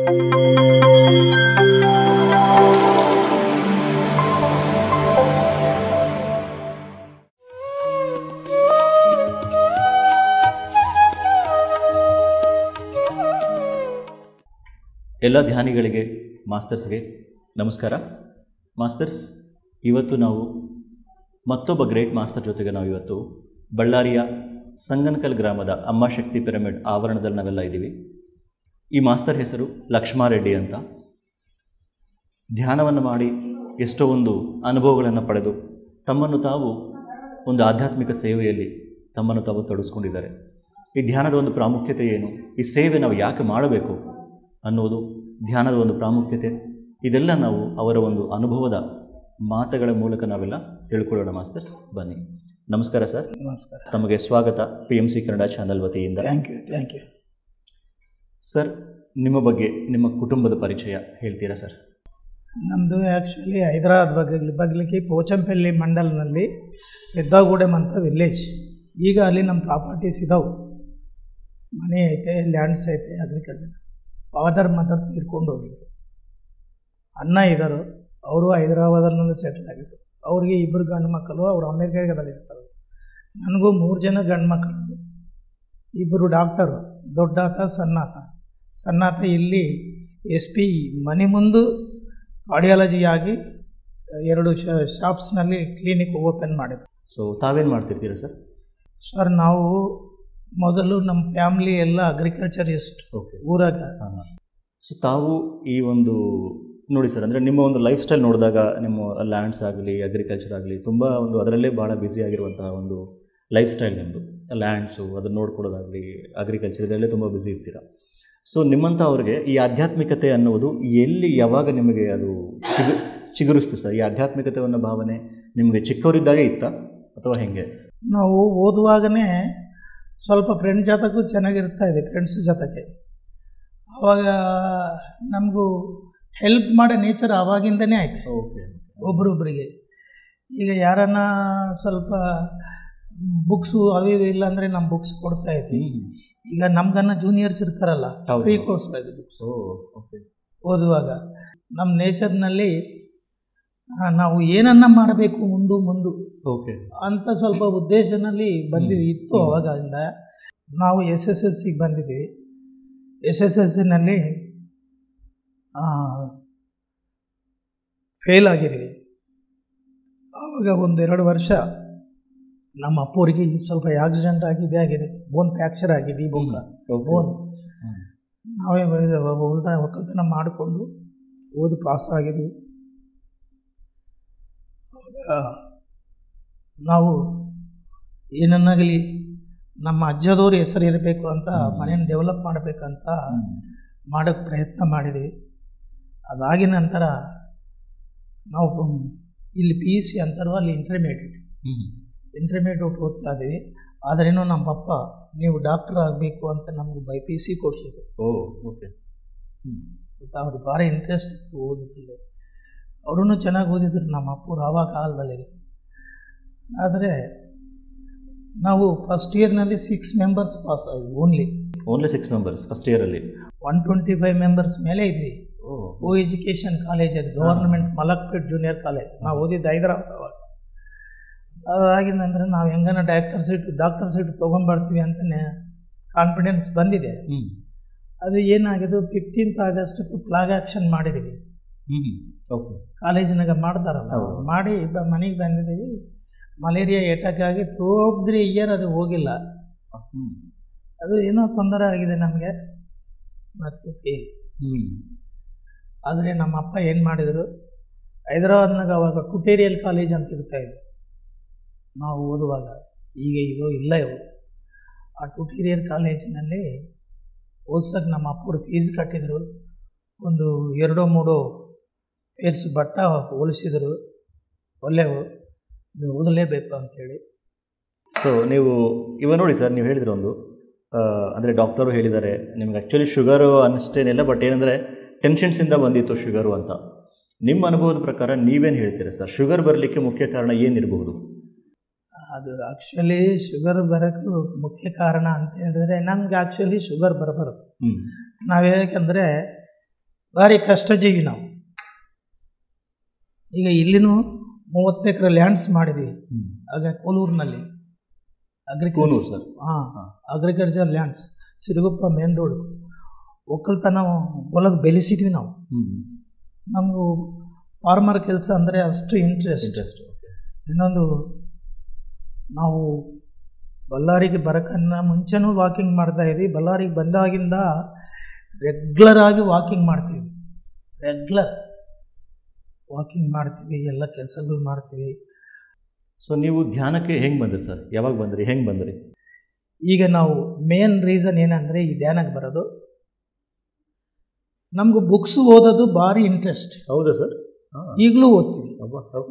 ಎಲ್ಲ ಧ್ಯಾನಿಗಳಿಗೆ ಮಾಸ್ಟರ್ಸ್ಗೆ ನಮಸ್ಕಾರ. ಮಾಸ್ಟರ್ಸ್, ಇವತ್ತು ನಾವು ಮತ್ತೊಬ್ಬ ಗ್ರೇಟ್ ಮಾಸ್ಟರ್ ಜೊತೆಗೆ ನಾವು ಇವತ್ತು ಬಳ್ಳಾರಿಯ ಸಂಗನಕಲ್ ಗ್ರಾಮದ ಅಮ್ಮ ಶಕ್ತಿ ಪಿರಮಿಡ್ ಆವರಣದಲ್ಲಿ ನಾವೆಲ್ಲ ಇದ್ದೀವಿ. ಈ ಮಾಸ್ಟರ್ ಹೆಸರು ಲಕ್ಷ್ಮಾರೆಡ್ಡಿ ಅಂತ. ಧ್ಯಾನವನ್ನು ಮಾಡಿ ಎಷ್ಟೋ ಒಂದು ಅನುಭವಗಳನ್ನು ಪಡೆದು ತಮ್ಮನ್ನು ತಾವು ಒಂದು ಆಧ್ಯಾತ್ಮಿಕ ಸೇವೆಯಲ್ಲಿ ತಮ್ಮನ್ನು ತಾವು ತೊಡಗಿಸ್ಕೊಂಡಿದ್ದಾರೆ. ಈ ಧ್ಯಾನದ ಒಂದು ಪ್ರಾಮುಖ್ಯತೆ ಏನು, ಈ ಸೇವೆ ನಾವು ಯಾಕೆ ಮಾಡಬೇಕು ಅನ್ನೋದು, ಧ್ಯಾನದ ಒಂದು ಪ್ರಾಮುಖ್ಯತೆ, ಇದೆಲ್ಲ ನಾವು ಅವರ ಒಂದು ಅನುಭವದ ಮಾತುಗಳ ಮೂಲಕ ನಾವೆಲ್ಲ ತಿಳ್ಕೊಳ್ಳೋಣ. ಮಾಸ್ಟರ್ಸ್, ಬನ್ನಿ. ನಮಸ್ಕಾರ ಸರ್. ನಮಸ್ಕಾರ. ತಮಗೆ ಸ್ವಾಗತ PMC ಕನ್ನಡ ಚಾನಲ್ ವತಿಯಿಂದ. ಥ್ಯಾಂಕ್ ಯು ಸರ್, ನಿಮ್ಮ ಬಗ್ಗೆ, ನಿಮ್ಮ ಕುಟುಂಬದ ಪರಿಚಯ ಹೇಳ್ತೀರಾ ಸರ್? ನಮ್ಮದು ಆ್ಯಕ್ಚುಲಿ ಹೈದರಾಬಾದ್ ಬಗ್ಲಿಕ್ಕೆ ಪೋಚಂಪಲ್ಲಿ ಮಂಡಲ್ನಲ್ಲಿ ಪೆದ್ದಾಗೂಡೆಮ್ ಅಂತ ವಿಲೇಜ್. ಈಗ ಅಲ್ಲಿ ನಮ್ಮ ಪ್ರಾಪರ್ಟೀಸ್ ಇದಾವೆ, ಮನೆ ಐತೆ, ಲ್ಯಾಂಡ್ಸ್ ಐತೆ, ಅಗ್ರಿಕಲ್ಚರ್. ಫಾದರ್ ಮದರ್ ತೀರ್ಕೊಂಡು ಹೋಗಿದ್ರು. ಅಣ್ಣ ಇದ್ದರು, ಅವರು ಹೈದರಾಬಾದಲ್ಲಿ ಸೆಟ್ಲ್ ಆಗಿದ್ರು. ಅವ್ರಿಗೆ 2 ಗಂಡು ಮಕ್ಕಳು, ಅವರು ಅಮೇರಿಕಾದಲ್ಲಿರ್ತಾರೆ. ನನಗೂ 3 ಜನ ಗಂಡು ಮಕ್ಕಳು, 2 ಡಾಕ್ಟರು, ದೊಡ್ಡಾತ ಸಣ್ಣಾತ ಇಲ್ಲಿ SP ಮನೆ ಮುಂದೆ ಕಾರ್ಡಿಯಾಲಜಿ ಆಗಿ 2 ಶಾಪ್ಸ್ನಲ್ಲಿ ಕ್ಲಿನಿಕ್ ಓಪನ್ ಮಾಡಿದ್ರು. ಸೊ ತಾವೇನು ಮಾಡ್ತಿರ್ತೀರಾ ಸರ್? ಸರ್, ನಾವು ಮೊದಲು ನಮ್ಮ ಫ್ಯಾಮ್ಲಿ ಎಲ್ಲ ಅಗ್ರಿಕಲ್ಚರಿಸ್ಟ್. ಓಕೆ. ಊರಾಗ. ಸೊ ತಾವು ಈ ಒಂದು ನೋಡಿ ಸರ್, ಅಂದರೆ ನಿಮ್ಮ ಒಂದು ಲೈಫ್ ಸ್ಟೈಲ್ ನೋಡಿದಾಗ ನಿಮ್ಮ ಲ್ಯಾಂಡ್ಸ್ ಆಗಲಿ, ಅಗ್ರಿಕಲ್ಚರ್ ಆಗಲಿ, ತುಂಬ ಒಂದು ಅದರಲ್ಲೇ ಭಾಳ ಬ್ಯುಸಿ ಆಗಿರುವಂತಹ ಒಂದು ಲೈಫ್ ಸ್ಟೈಲ್ ನಿಮ್ಮದು. ಲ್ಯಾಂಡ್ಸು ಅದನ್ನು ನೋಡ್ಕೊಳ್ಳೋದಾಗಲಿ, ಅಗ್ರಿಕಲ್ಚರ್, ಇದರಲ್ಲೇ ತುಂಬ ಬ್ಯುಸಿ ಇರ್ತೀರ. ಸೊ ನಿಮ್ಮಂಥ ಅವ್ರಿಗೆ ಈ ಆಧ್ಯಾತ್ಮಿಕತೆ ಅನ್ನುವುದು ಎಲ್ಲಿ, ಯಾವಾಗ ನಿಮಗೆ ಅದು ಚಿಗುರಿಸ್ತು ಸರ್? ಈ ಆಧ್ಯಾತ್ಮಿಕತೆ ಅನ್ನೋ ಭಾವನೆ ನಿಮಗೆ ಚಿಕ್ಕವರಿದ್ದಾಗೆ ಇತ್ತಾ ಅಥವಾ ಹೇಗೆ? ನಾವು ಓದುವಾಗನೇ ಸ್ವಲ್ಪ ಫ್ರೆಂಡ್ ಜೊತೆಗೂ ಚೆನ್ನಾಗಿರ್ತಾ ಇದೆ, ಫ್ರೆಂಡ್ಸ್ ಜೊತೆಗೆ. ಆವಾಗ ನಮಗೂ ಹೆಲ್ಪ್ ಮಾಡೋ ನೇಚರ್ ಆವಾಗಿಂದನೇ ಆಯ್ತು. ಓಕೆ. ಒಬ್ರೊಬ್ರಿಗೆ ಈಗ ಯಾರನ್ನ ಸ್ವಲ್ಪ ಬುಕ್ಸು ಅವು ಇಲ್ಲಾಂದರೆ ನಮ್ಮ ಬುಕ್ಸ್ ಕೊಡ್ತಾ ಇದ್ವಿ. ಈಗ ನಮ್ಗನ್ನ ಜೂನಿಯರ್ಸ್ ಇರ್ತಾರಲ್ಲ, ಫ್ರೀ ಕೋರ್ಸ್ ಬುಕ್ಸ್ ಓದುವಾಗ ನಮ್ಮ ನೇಚರ್ನಲ್ಲಿ ನಾವು ಏನನ್ನ ಮಾಡಬೇಕು ಮುಂದು ಓಕೆ ಅಂತ ಸ್ವಲ್ಪ ಉದ್ದೇಶನಲ್ಲಿ ಇತ್ತು. ಅವಾಗಿಂದ ನಾವು SSLC ಬಂದಿದ್ವಿ. SSLCನಲ್ಲಿ ಫೇಲ್ ಆಗಿದ್ವಿ. ಆವಾಗ 1-2 ವರ್ಷ ನಮ್ಮ ಅಪ್ಪವ್ರಿಗೆ ಸ್ವಲ್ಪ ಆಕ್ಸಿಡೆಂಟ್ ಆಗಿದೆ, ಬೋನ್ ಫ್ರ್ಯಾಕ್ಚರ್ ಆಗಿದೆ. ಈ ಬೋನ್ ನಾವೇ ಒಕ್ಕಲ್ತನ ಮಾಡಿಕೊಂಡು ಓದಿ ಪಾಸ್ ಆಗಿದ್ವಿ. ನಾವು ಏನನ್ನಾಗಲಿ ನಮ್ಮ ಅಜ್ಜದವ್ರ ಹೆಸರು ಇರಬೇಕು ಅಂತ, ಮನೆಯನ್ನು ಡೆವಲಪ್ ಮಾಡಬೇಕಂತ ಮಾಡೋಕ್ಕೆ ಪ್ರಯತ್ನ ಮಾಡಿದ್ವಿ. ಅದಾಗಿನ ನಂತರ ನಾವು ಇಲ್ಲಿ PUC ಅಂತಾರೋ ಅಲ್ಲಿ ಇಂಟರ್ಮೀಡಿಯೇಟ್ ಓದ್ತಾ ಇದ್ವಿ. ಆದ್ರೇನು ನಮ್ಮ ಪಪ್ಪ ನೀವು ಡಾಕ್ಟರ್ ಆಗಬೇಕು ಅಂತ ನಮ್ಗೆ BPC ಕೊಡಿಸಿದ್ರು. ಓಕೆ. ಅವ್ರಿಗೆ ಭಾಳ ಇಂಟ್ರೆಸ್ಟ್ ಇತ್ತು ಓದೋದ್ರಲ್ಲಿ. ಅವರೂ ಚೆನ್ನಾಗಿ ಓದಿದ್ರು ನಮ್ಮ ಅಪ್ಪರು ಆವಾಗ ಕಾಲದಲ್ಲಿ. ಆದರೆ ನಾವು ಫಸ್ಟ್ ಇಯರ್ನಲ್ಲಿ 6 ಮೆಂಬರ್ಸ್ ಪಾಸ್ ಆದ್ವಿ. ಓನ್ಲಿ 6 ಮೆಂಬರ್ಸ್ ಫಸ್ಟ್ ಇಯರಲ್ಲಿ. 125 ಮೆಂಬರ್ಸ್ ಮೇಲೆ ಇದ್ವಿ. ಓ ಎಜುಕೇಷನ್ ಕಾಲೇಜ್, ಅದು ಗವರ್ನಮೆಂಟ್ ಮಲಕ್ಪೇಟ್ ಜೂನಿಯರ್ ಕಾಲೇಜ್. ನಾವು ಓದಿದ್ದು ಹೈದರಾಬಾದ್. ಅವಾಗ ಅದಾಗಿಂದಂದ್ರೆ ನಾವು ಹೆಂಗನ ಡಾಕ್ಟರ್ ಸೀಟ್ ತೊಗೊಂಡ್ಬರ್ತೀವಿ ಅಂತಲೇ ಕಾನ್ಫಿಡೆನ್ಸ್ ಬಂದಿದೆ. ಅದು ಏನಾಗಿದೆ, 15th ಆಗಸ್ಟ್ ಫ್ಲಾಗ್ ಆ್ಯಕ್ಷನ್ ಮಾಡಿದ್ದೀವಿ. ಓಕೆ. ಕಾಲೇಜಿನಾಗ ಮಾಡ್ತಾರಲ್ಲ, ಮಾಡಿ ಮನೆಗೆ ಬಂದಿದ್ದೀವಿ. ಮಲೇರಿಯಾ ಅಟ್ಯಾಕ್ ಆಗಿ ಥ್ರೂಔಟ್ ದಿ ಇಯರ್ ಅದು ಹೋಗಿಲ್ಲ. ಅದು ಏನೋ ತೊಂದರೆ ಆಗಿದೆ ನಮಗೆ, ಮತ್ತು ಫೇಲ್. ಆದರೆ ನಮ್ಮ ಅಪ್ಪ ಏನು ಮಾಡಿದರು, ಹೈದರಾಬಾದ್ನಾಗ ಅವಾಗ ಟ್ಯುಟೋರಿಯಲ್ ಕಾಲೇಜ್ ಅಂತ ಇರ್ತಾಯಿದ್ರು ನಾವು ಓದುವಾಗ. ಈಗ ಇದು ಇಲ್ಲ ಇವು. ಆ ಟ್ಯುಟೋರಿಯಲ್ ಕಾಲೇಜಿನಲ್ಲಿ ಓದ್ಸೋಕ್ಕೆ ನಮ್ಮ ಅಪ್ಪರು ಫೀಸ್ ಕಟ್ಟಿದರು. ಒಂದು 2-3 ಪೇರ್ಸ್ ಬಟ್ಟ ಹೋಲಿಸಿದರು, ಒಳ್ಳೆಯವು, ನೀವು ಓದಲೇಬೇಕು ಅಂಥೇಳಿ. ಸೊ ನೀವು ಇವಾಗ ನೋಡಿ ಸರ್, ನೀವು ಹೇಳಿದ್ರೆ ಒಂದು ಅಂದರೆ ಡಾಕ್ಟರು ಹೇಳಿದ್ದಾರೆ ನಿಮ್ಗೆ ಆ್ಯಕ್ಚುಲಿ ಶುಗರು ಅನ್ನಿಸ್ತೇನಿಲ್ಲ, ಬಟ್ ಏನಂದರೆ ಟೆನ್ಷನ್ಸಿಂದ ಬಂದಿತ್ತು ಶುಗರು ಅಂತ. ನಿಮ್ಮ ಅನುಭವದ ಪ್ರಕಾರ ನೀವೇನು ಹೇಳ್ತೀರಾ ಸರ್? ಶುಗರ್ ಬರಲಿಕ್ಕೆ ಮುಖ್ಯ ಕಾರಣ ಏನಿರಬಹುದು? ಅದು ಆ್ಯಕ್ಚುಲಿ ಶುಗರ್ ಬರೋಕ್ಕೆ ಮುಖ್ಯ ಕಾರಣ ಅಂತ ಹೇಳಿದ್ರೆ, ನಮ್ಗೆ ಆ್ಯಕ್ಚುಲಿ ಶುಗರ್ ಬರಬಾರ್ದು. ನಾವು ಯಾಕೆಂದರೆ ಭಾರಿ ಕಷ್ಟಜೀವಿ ನಾವು. ಈಗ ಇಲ್ಲಿನೂ 30 ಎಕರೆ ಲ್ಯಾಂಡ್ಸ್ ಮಾಡಿದ್ವಿ. ಆಗ ಕೋಲೂರಿನಲ್ಲಿ sir. Agriculture lands, Siruguppa main road. ಒಕ್ಕಲ್ತನ ಹೊಲಕ್ಕೆ ಬೆಳೆಸಿದ್ವಿ ನಾವು. ನಮಗೂ ಫಾರ್ಮರ್ ಕೆಲಸ ಅಂದರೆ ಅಷ್ಟು ಇಂಟ್ರೆಸ್ಟ್. ಇನ್ನೊಂದು, ನಾವು ಬಳ್ಳಾರಿಗೆ ಬರೋಕ್ಕನ್ನ ಮುಂಚೆನೂ ವಾಕಿಂಗ್ ಮಾಡ್ತಾಯಿದ್ವಿ. ಬಳ್ಳಾರಿಗೆ ಬಂದಾಗಿಂದ ರೆಗ್ಯುಲರ್ ಆಗಿ ವಾಕಿಂಗ್ ಮಾಡ್ತೀವಿ. ರೆಗ್ಯುಲರ್ ವಾಕಿಂಗ್ ಮಾಡ್ತೀವಿ, ಎಲ್ಲ ಕೆಲಸಗಳು ಮಾಡ್ತೀವಿ. ಸೊ ನೀವು ಧ್ಯಾನಕ್ಕೆ ಹೆಂಗೆ ಬಂದ್ರಿ ಸರ್? ಯಾವಾಗ ಬಂದ್ರಿ, ಹೆಂಗೆ ಬಂದ್ರಿ? ಈಗ ನಾವು ಮೇನ್ ರೀಸನ್ ಏನಂದರೆ ಈ ಧ್ಯಾನಕ್ಕೆ ಬರೋದು, ನಮಗೂ ಬುಕ್ಸ್ ಓದೋದು ಭಾರಿ ಇಂಟ್ರೆಸ್ಟ್. ಹೌದಾ ಸರ್? ಈಗಲೂ ಓದ್ತೀವಿ.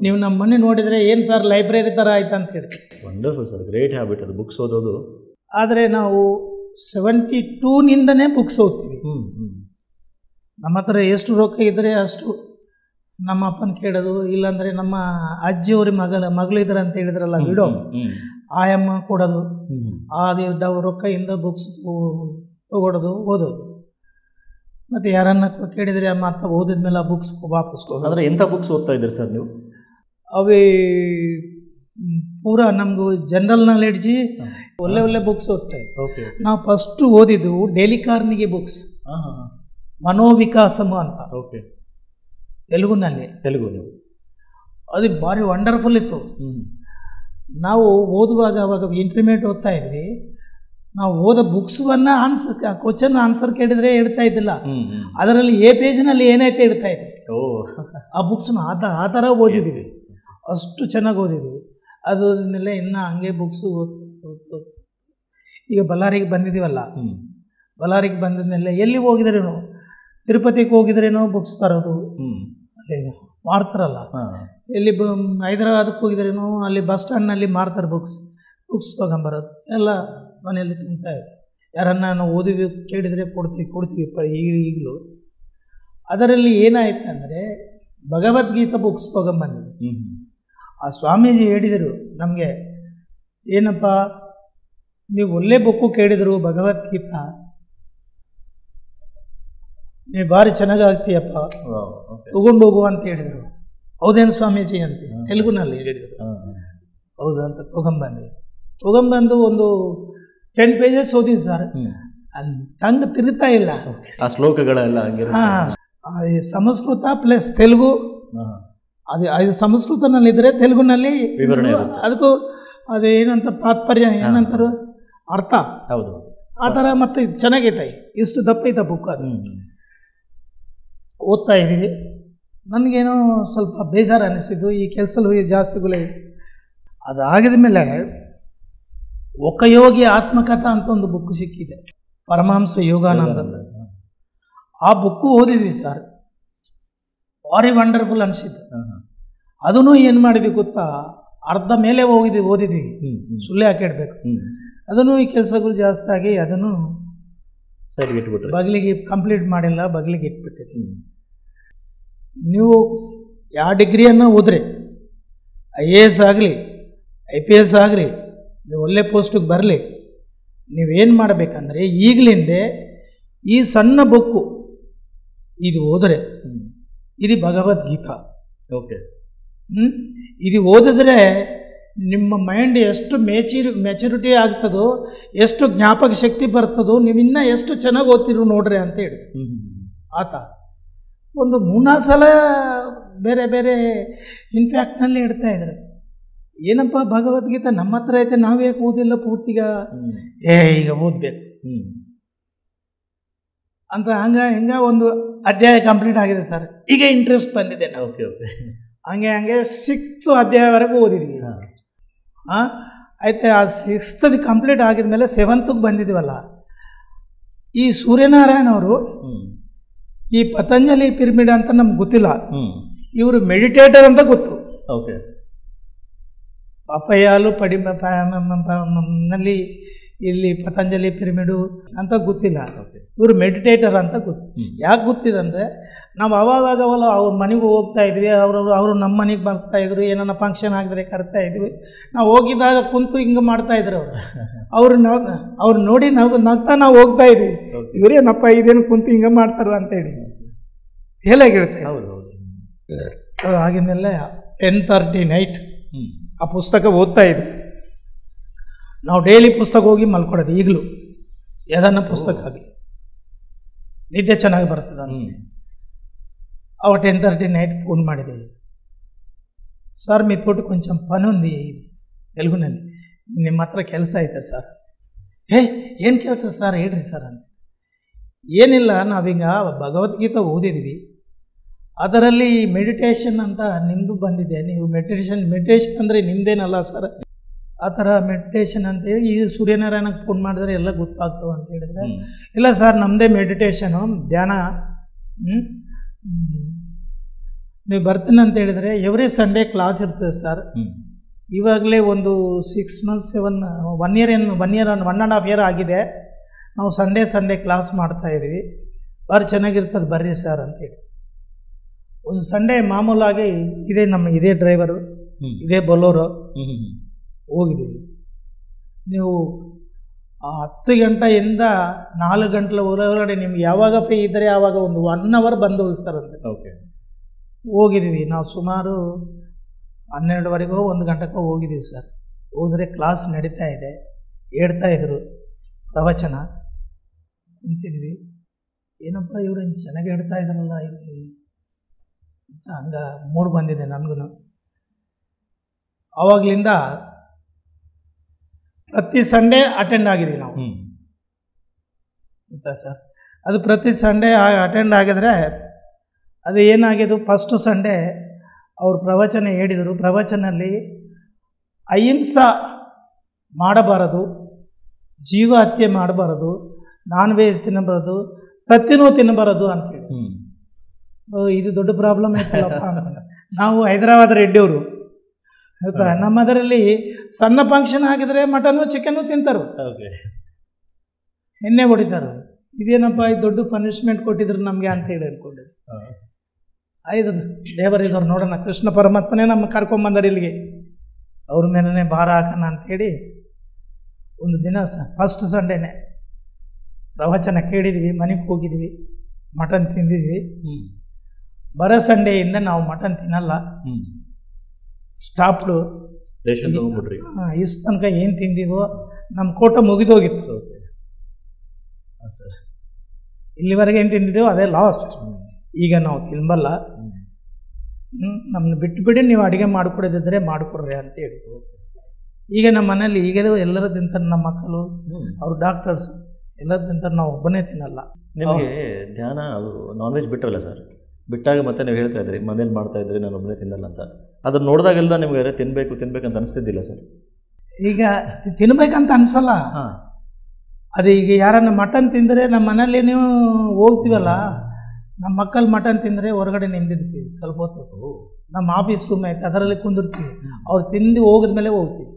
ನೀವು ನಮ್ಮ ಮನೆ ನೋಡಿದರೆ ಏನು ಸರ್ ಲೈಬ್ರರಿ ಥರ ಆಯ್ತು ಅಂತ ಹೇಳ್ತೀವಿ. ವಂಡರ್ಫುಲ್ ಸರ್, ಗ್ರೇಟ್ ಹ್ಯಾಬಿಟ್ ಅದು ಬುಕ್ಸ್ ಓದೋದು. ಆದರೆ ನಾವು 72ನಿಂದನೇ ಬುಕ್ಸ್ ಓದ್ತೀವಿ. ನಮ್ಮ ಹತ್ರ ಎಷ್ಟು ರೊಕ್ಕ ಇದ್ದರೆ ಅಷ್ಟು ನಮ್ಮ ಅಪ್ಪನ ಕೇಳೋದು, ಇಲ್ಲಾಂದರೆ ನಮ್ಮ ಅಜ್ಜಿಯವ್ರ ಮಗಳು ಇದ್ದಾರೆ ಅಂತ ಹೇಳಿದ್ರಲ್ಲ ಬಿಡೋ, ಆಯಮ್ಮ ಕೊಡೋದು, ಆ ರೊಕ್ಕದಿಂದ ಬುಕ್ಸ್ ತಗೊಳೋದು, ಓದೋದು. ಮತ್ತು ಯಾರನ್ನ ಕೇಳಿದರೆ ಮತ್ತೆ ಓದಿದ್ಮೇಲೆ ಆ ಬುಕ್ಸ್ ವಾಪಸ್ ಹೋಗೋದು. ಅಂದರೆ ಎಂಥ ಬುಕ್ಸ್ ಓದ್ತಾ ಇದ್ದೀರಿ ಸರ್ ನೀವು? ಅವೇ ಪೂರಾ ನಮಗೂ ಜನರಲ್ ನಾಲೆಡ್ಜಿ ಒಳ್ಳೆ ಒಳ್ಳೆ ಬುಕ್ಸ್ ಓದ್ತಾ ಇದ್ವಿ. ನಾವು ಫಸ್ಟು ಓದಿದ್ದು ಡೇಲಿ ಕಾರ್ನಿಗೆ ಬುಕ್ಸ್, ಮನೋವಿಕಾಸಮ ಅಂತ, ತೆಲುಗುನಲ್ಲಿ. ನೀವು ಅದು ಭಾರಿ ವಂಡರ್ಫುಲ್ ಇತ್ತು. ನಾವು ಓದುವಾಗ ಅವಾಗ ಇಂಟರ್ಮೀಡಿಯೇಟ್ ಓದ್ತಾ ಇದ್ವಿ. ನಾವು ಓದೋ ಬುಕ್ಸ್ವನ್ನ ಕ್ವಶನ್ ಆನ್ಸರ್ ಕೇಳಿದರೆ ಹೇಳ್ತಾ ಇದ್ದಿಲ್ಲ, ಅದರಲ್ಲಿ ಎ ಪೇಜ್ನಲ್ಲಿ ಏನೈತೆ ಹೇಳ್ತಾ ಇದ್ವಿ. ಆ ಬುಕ್ಸ್ನ ಆ ಥರ ಓದಿದ್ದೀವಿ, ಅಷ್ಟು ಚೆನ್ನಾಗಿ ಓದಿದ್ವಿ. ಅದನ್ನೆಲ್ಲ ಇನ್ನೂ ಹಂಗೆ ಬುಕ್ಸು ಈಗ ಬಳ್ಳಾರಿಗೆ ಬಂದಿದ್ದೀವಲ್ಲ, ಬಳ್ಳಾರಿಗೆ ಬಂದಿದ್ಮೇಲೆ ಎಲ್ಲಿ ಹೋಗಿದ್ರೇನೋ, ತಿರುಪತಿಗೆ ಹೋಗಿದ್ರೇನೋ ಬುಕ್ಸ್ ತರೋದು ಅಲ್ಲಿ ಮಾರ್ತಾರಲ್ಲ, ಎಲ್ಲಿ ಹೈದರಾಬಾದಕ್ಕೆ ಹೋಗಿದ್ರೇನೋ ಅಲ್ಲಿ ಬಸ್ ಸ್ಟ್ಯಾಂಡ್ನಲ್ಲಿ ಮಾರ್ತಾರೆ ಬುಕ್ಸ್ ತೊಗೊಂಬರೋದು ಎಲ್ಲ ಮನೆಯಲ್ಲಿ ತುಂಬ್ತಾ ಇದೆ. ಯಾರನ್ನ ನಾವು ಓದಿದ್ವಿ ಕೇಳಿದರೆ ಕೊಡ್ತೀವಿ ಈಗಲೂ. ಅದರಲ್ಲಿ ಏನಾಯ್ತು ಅಂದರೆ ಭಗವದ್ಗೀತಾ ಬುಕ್ಸ್ ತೊಗೊಂಬಂದಿದ್ವಿ. ಆ ಸ್ವಾಮೀಜಿ ಹೇಳಿದರು ನಮಗೆ, ಏನಪ್ಪ ನೀವು ಒಳ್ಳೆ ಬುಕ್ಕು ಕೇಳಿದರು ಭಗವದ್ಗೀತಾ, ನೀವು ಭಾರಿ ಚೆನ್ನಾಗಿ ಆಗ್ತೀಯಪ್ಪ, ತಗೊಂಡು ಹೋಗುವ ಅಂತ ಹೇಳಿದರು. ಹೌದೇನು ಸ್ವಾಮೀಜಿ ಅಂತ ತೆಲುಗುನಲ್ಲಿ ಹೇಳಿದರು. ಹೌದು ಅಂತ ತೊಗೊಂಬಂದು ಒಂದು 10 pages ಓದಿದ್ವಿ ಸರ್. ಟಂಗ್ ತಿರುಗ್ತಾ ಇಲ್ಲ. ಆ ಶ್ಲೋಕಗಳೆಲ್ಲ ಸಂಸ್ಕೃತ ಪ್ಲಸ್ ತೆಲುಗು, ಅದು ಸಂಸ್ಕೃತನಲ್ಲಿದ್ದರೆ ತೆಲುಗುನಲ್ಲಿ ವಿವರಣೆ, ಅದಕ್ಕೂ ಅದೇನಂತ ತಾತ್ಪರ್ಯ ಏನಂತಾರೆ ಅರ್ಥ, ಹೌದು ಆ ಥರ. ಮತ್ತು ಇದು ಚೆನ್ನಾಗೈತೆ, ಇಷ್ಟು ದಪ್ಪ ಐತೆ ಬುಕ್. ಅದು ಓದ್ತಾ ಇದ್ದೀವಿ. ನನಗೇನೋ ಸ್ವಲ್ಪ ಬೇಜಾರು ಅನ್ನಿಸಿದ್ದು, ಈ ಕೆಲಸಗಳು ಜಾಸ್ತಿಗಳೇ. ಅದು ಆಗಿದ ಮೇಲೆ ಒಕ್ಕಯೋಗಿ ಆತ್ಮಕಥಾ ಅಂತ ಒಂದು ಬುಕ್ ಸಿಕ್ಕಿದೆ, ಪರಮಹಂಸ ಯೋಗಾನಂದ. ಆ ಬುಕ್ಕು ಓದಿದ್ವಿ ಸರ್, ಭಾರಿ ವಂಡರ್ಫುಲ್ ಅನಿಸಿದ್ದು. ಅದನ್ನು ಏನು ಮಾಡಿದ್ವಿ ಗೊತ್ತಾ, ಅರ್ಧ ಮೇಲೆ ಓದಿದ್ವಿ, ಸುಳ್ಳೆ ಹಾಕಿಡ್ಬೇಕು. ಅದನ್ನು ಈ ಕೆಲಸಗಳು ಜಾಸ್ತಿ ಆಗಿ ಅದನ್ನು ಸೈಡ್ಗೆ ಇಟ್ಬಿಟ್ರೆ, ಬಗಲಿಗೆ ಕಂಪ್ಲೀಟ್ ಮಾಡಿಲ್ಲ, ಬಗಲಿಗೆ ಇಟ್ಬಿಟ್ಟಿದ್ವಿ. ನೀವು ಯಾವ ಡಿಗ್ರಿಯನ್ನು ಓದ್ರಿ, IAS ಆಗಲಿ IPS ಆಗಲಿ, ನೀವು ಒಳ್ಳೆ ಪೋಸ್ಟಿಗೆ ಬರಲಿ, ನೀವೇನು ಮಾಡಬೇಕಂದ್ರೆ ಈಗಲಿಂದೇ ಈ ಸಣ್ಣ ಬುಕ್ಕು ಇದು ಓದರೆ, ಇದು ಭಗವದ್ಗೀತಾ. ಇದು ಓದಿದ್ರೆ ನಿಮ್ಮ ಮೈಂಡ್ ಎಷ್ಟು ಮೆಚುರಿಟಿ ಆಗ್ತದೋ, ಎಷ್ಟು ಜ್ಞಾಪಕ ಶಕ್ತಿ ಬರ್ತದೋ, ನೀವು ಇನ್ನೂ ಎಷ್ಟು ಚೆನ್ನಾಗಿ ಓದ್ತಿರು ನೋಡ್ರಿ ಅಂತ ಹೇಳಿ ಆತ ಒಂದು 3-4 ಸಲ ಬೇರೆ ಬೇರೆ ಇನ್ಫ್ಯಾಕ್ಟ್ನಲ್ಲಿ ಇಡ್ತಾ ಇದ್ರು. ಏನಪ್ಪ ಭಗವದ್ಗೀತಾ ನಮ್ಮ ಹತ್ರ ಐತೆ, ನಾವೇ ಓದಿಲ್ಲ ಪೂರ್ತಿಗ, ಈಗ ಓದಬೇಕು ಅಂತ. ಹಿಂಗ ಒಂದು ಅಧ್ಯಾಯ ಕಂಪ್ಲೀಟ್ ಆಗಿದೆ ಸರ್. ಈಗ ಇಂಟ್ರೆಸ್ಟ್ ಬಂದಿದೆ. ಹಂಗೆ 6th ಅಧ್ಯಾಯವರೆಗೂ ಓದಿದ್ವಿ. ಆಯ್ತು, ಆ 6th ಕಂಪ್ಲೀಟ್ ಆಗಿದ್ಮೇಲೆ 7th ಬಂದಿದ್ದೀವಲ್ಲ. ಈ ಸೂರ್ಯನಾರಾಯಣ ಅವರು ಈ ಪತಂಜಲಿ ಪಿರಮಿಡ್ ಅಂತ ನಮ್ಗೆ ಗೊತ್ತಿಲ್ಲ, ಇವರು ಮೆಡಿಟೇಟರ್ ಅಂತ ಗೊತ್ತು. ಪಪಯಾಲು ನಲ್ಲಿ ಇಲ್ಲಿ ಪತಂಜಲಿ ಪಿರಮಿಡು ಅಂತ ಗೊತ್ತಿಲ್ಲ, ಇವರು ಮೆಡಿಟೇಟರ್ ಅಂತ ಗೊತ್ತು. ಯಾಕೆ ಗೊತ್ತಿದೆ ಅಂದರೆ, ನಾವು ಅವಾಗವಲ್ಲ ಅವ್ರ ಮನೆಗೂ ಹೋಗ್ತಾ ಇದ್ವಿ, ಅವರು ನಮ್ಮ ಮನೆಗೆ ಬರ್ತಾ ಇದ್ರು, ಏನಾನ ಫಂಕ್ಷನ್ ಆಗಿದ್ರೆ ಕರ್ತಾ ಇದ್ವಿ. ನಾವು ಹೋಗಿದ್ದಾಗ ಕುಂತು ಹಿಂಗೆ ಮಾಡ್ತಾ ಇದ್ರು ಅವ್ರು ನೋಡಿ ನಾವು ನಗ್ತಾ ನಾವು ಹೋಗ್ತಾ ಇದ್ವಿ, ಇವರೇನಪ್ಪ ಇದೇನು ಕುಂತು ಹಿಂಗೆ ಮಾಡ್ತಾರ ಅಂತೇಳಿ. ಫೇಲ್ ಆಗಿರುತ್ತೆ. ಹೌದು ಹೌದು. ಅದು ಆಗಿದ್ಮೇಲೆ 10:30 ನೈಟ್ ಆ ಪುಸ್ತಕ ಓದ್ತಾ ಇದೆ. ನಾವು ಡೈಲಿ ಪುಸ್ತಕ ಹೋಗಿ ಮಲ್ಕೊಡೋದು ಈಗಲೂ, ಯಾವ್ದನ್ನ ಪುಸ್ತಕ ಆಗಲಿ, ನಿದ್ದೆ ಚೆನ್ನಾಗಿ ಬರ್ತದೆ ಅಂತ. అవ 10:30 నైట్ ఫోన్ ಮಾಡಿದೆವು. సార్ మీతోటి కొంచెం పని ఉంది తెలుగుನಲ್ಲಿ, ನಿಮ್ಮ ಹತ್ರ ಕೆಲಸ ಐತೆ ಸರ್. ಏನು ಕೆಲಸ ಸರ್ ಹೇಳ್ರಿ ಸರ್ ಅಂತ. ಏನಿಲ್ಲ, ನಾವೀಗ ಭಗವದ್ಗೀತೆ ಓದಿದ್ವಿ, ಅದರಲ್ಲಿ ಮೆಡಿಟೇಷನ್ ಅಂತ ನಿಮ್ಮದು ಬಂದಿದೆ. ನೀವು ಮೆಡಿಟೇಷನ್ ಅಂದರೆ ನಿಮ್ಮದೇನಲ್ಲ ಸರ್, ಆ ಥರ ಮೆಡಿಟೇಷನ್ ಅಂತೇಳಿ ಈ ಸೂರ್ಯನಾರಾಯಣಕ್ಕೆ ಫೋನ್ ಮಾಡಿದ್ರೆ ಎಲ್ಲ ಗೊತ್ತಾಗ್ತವೆ ಅಂತ ಹೇಳಿದ್ರೆ, ಇಲ್ಲ ಸರ್ ನಮ್ಮದೇ ಮೆಡಿಟೇಷನು ಧ್ಯಾನ, ನೀವು ಬರ್ತೀನಿ ಅಂತ ಹೇಳಿದರೆ ಎವ್ರಿ ಸಂಡೇ ಕ್ಲಾಸ್ ಇರ್ತದೆ ಸರ್. ಇವಾಗಲೇ ಒಂದು 6 months 1 year 1.5 year ಆಗಿದೆ. ನಾವು ಸಂಡೇ ಕ್ಲಾಸ್ ಮಾಡ್ತಾಯಿದ್ವಿ, ಭಾರಿ ಚೆನ್ನಾಗಿರ್ತದೆ ಬರ್ರಿ ಸರ್ ಅಂತೇಳಿ. ಒಂದು ಸಂಡೇ ಮಾಮೂಲಾಗಿ ಇದೇ ಡ್ರೈವರು, ಇದೇ ಬೊಲೋರೋ ಹೋಗಿದ್ದೀವಿ. ನೀವು 10 ಗಂಟೆಯಿಂದ 4 ಗಂಟೆ ಒಳಗಡೆ ನಿಮ್ಗೆ ಯಾವಾಗ ಫ್ರೀ ಇದ್ದರೆ ಆವಾಗ ಒಂದು 1 hour ಬಂದು ಹೋಗಿ ಸರ್ ಅಂತ. ಓಕೆ, ಹೋಗಿದ್ದೀವಿ ನಾವು ಸುಮಾರು 12ವರೆಗೋ 1 ಗಂಟೆಗೋ ಹೋಗಿದ್ದೀವಿ ಸರ್. ಹೋದರೆ ಕ್ಲಾಸ್ ನಡೀತಾ ಇದೆ, ಹೇಳ್ತಾಯಿದ್ರು ಪ್ರವಚನ, ನಿಂತಿದ್ವಿ. ಏನಪ್ಪ ಇವರು ಚೆನ್ನಾಗಿ ಹೇಳ್ತಾ ಇದ್ದಾರಲ್ಲ ಇಲ್ಲಿ ಅಂತ ಹಂಗೆ ಮೂಡ್ ಬಂದಿದೆ ನನಗೂ. ಆವಾಗಲಿಂದ ಪ್ರತಿ ಸಂಡೇ ಅಟೆಂಡ್ ಆಗಿದ್ವಿ ನಾವು, ಗೊತ್ತಾ ಸರ್. ಅದು ಪ್ರತಿ ಸಂಡೇ ಅಟೆಂಡ್ ಆಗಿದ್ರೆ ಅದು ಏನಾಗಿದ್ದು, ಫಸ್ಟ್ ಸಂಡೇ ಅವರು ಪ್ರವಚನ ಹೇಳಿದರು. ಪ್ರವಚನಲ್ಲಿ ಅಹಿಂಸಾ ಮಾಡಬಾರದು, ಜೀವ ಹತ್ಯೆ ಮಾಡಬಾರದು, ನಾನ್ ವೆಜ್ ತಿನ್ನಬಾರದು, ತತ್ತಿನೂ ತಿನ್ನಬಾರದು ಅಂತೇಳಿ. ಇದು ದೊಡ್ಡ ಪ್ರಾಬ್ಲಮ್ ಆಯ್ತಲ್ಲಪ್ಪ ಅನ್ಕೊಂಡೆ. ನಾವು ಹೈದರಾಬಾದ್ ರೆಡ್ಡಿಯವರು, ಗೊತ್ತಾ. ನಮ್ಮದರಲ್ಲಿ ಸಣ್ಣ ಫಂಕ್ಷನ್ ಆಗಿದ್ರೆ ಮಟನು ಚಿಕನ್ನು ತಿಂತಾರೆ, ಎಣ್ಣೆ ಹೊಡಿತಾರೆ. ಇದೇನಪ್ಪ ಇದು ದೊಡ್ಡ ಪನಿಷ್ಮೆಂಟ್ ಕೊಟ್ಟಿದ್ರು ನಮಗೆ ಅಂತೇಳಿ ಅನ್ಕೊಂಡೆ. ಆಯ್ತು ದೇವರಿದವ್ರು ನೋಡೋಣ, ಕೃಷ್ಣ ಪರಮಾತ್ಮನೇ ನಮ್ಮ ಕರ್ಕೊಂಬಂದರು ಇಲ್ಲಿಗೆ, ಅವ್ರ ಮೇಲೇ ಭಾರ ಹಾಕೋಣ ಅಂಥೇಳಿ ಒಂದು ದಿನ ಫಸ್ಟ್ ಸಂಡೇನೆ ಪ್ರವಚನ ಕೇಳಿದ್ವಿ, ಮನೆಗೆ ಹೋಗಿದ್ವಿ, ಮಟನ್ ತಿಂದಿದ್ವಿ. ಬರೋ ಸಂಡೇಯಿಂದ ನಾವು ಮಟನ್ ತಿನ್ನಲ್ಲ, ಸ್ಟಾಪ್ಡು. ಇಷ್ಟು ತನಕ ಏನು ತಿಂದಿವೋ ನಮ್ಮ ಕೋಟ ಮುಗಿದೋಗಿತ್ತು. ಇಲ್ಲಿವರೆಗೆ ಏನು ತಿಂದಿದ್ದೀವೋ ಅದೇ ಲಾಸ್ಟ್. ಈಗ ನಾವು ತಿನ್ನಬಲ್ಲ, ನಮ್ಮನ್ನ ಬಿಟ್ಟುಬಿಡಿ, ನೀವು ಅಡುಗೆ ಮಾಡಿಕೊಡೋದಿದ್ದರೆ ಮಾಡಿಕೊಡ್ರಿ ಅಂತೇಳಿ. ಈಗ ನಮ್ಮ ಮನೇಲಿ ಈಗಲೂ ಎಲ್ಲರೂ ತಿಂತಾರೆ, ನಮ್ಮ ಮಕ್ಕಳು, ಅವರು ಡಾಕ್ಟರ್ಸ್ ಎಲ್ಲರೂ ತಿಂತಾರೆ, ನಾವು ಒಬ್ಬನೇ ತಿನ್ನಲ್ಲ. ನಿಮಗೆ ಧ್ಯಾನ ನಾನ್ ವೆಜ್ ಬಿಟ್ಟರಲ್ಲ ಸರ್, ಬಿಟ್ಟಾಗ ಮತ್ತೆ ನೀವು ಹೇಳ್ತಾ ಇದ್ರಿ ಮನೇಲಿ ಮಾಡ್ತಾ ಇದ್ರಿ, ನಾನು ಒಬ್ಬನೇ ತಿನ್ನಲ್ಲ ಅಂತ. ಅದನ್ನ ನೋಡಿದಾಗೆಲ್ಲ ನಿಮಗೆ ತಿನ್ಬೇಕಂತ ಅನಿಸ್ತಿದ್ದಿಲ್ಲ ಸರ್? ಈಗ ತಿನ್ಬೇಕಂತ ಅನಿಸಲ್ಲ. ಅದು ಈಗ ಯಾರನ್ನ ಮಟನ್ ತಿಂದರೆ ನಮ್ಮ ಮನೇಲಿ ನೀವು ಹೋಗ್ತೀವಲ್ಲ, ನಮ್ಮ ಮಕ್ಕಳು ಮಟನ್ ತಿಂದರೆ ಹೊರಗಡೆ ನಿಂದಿರ್ತೀವಿ ಸ್ವಲ್ಪ ಹೊತ್ತು. ನಮ್ಮ ಆಫೀಸ್ ರೂಮ್ ಐತೆ, ಅದರಲ್ಲಿ ಕುಂದಿರ್ತೀವಿ. ಅವ್ರು ತಿಂದು ಹೋಗಿದ್ಮೇಲೆ ಹೋಗ್ತೀವಿ.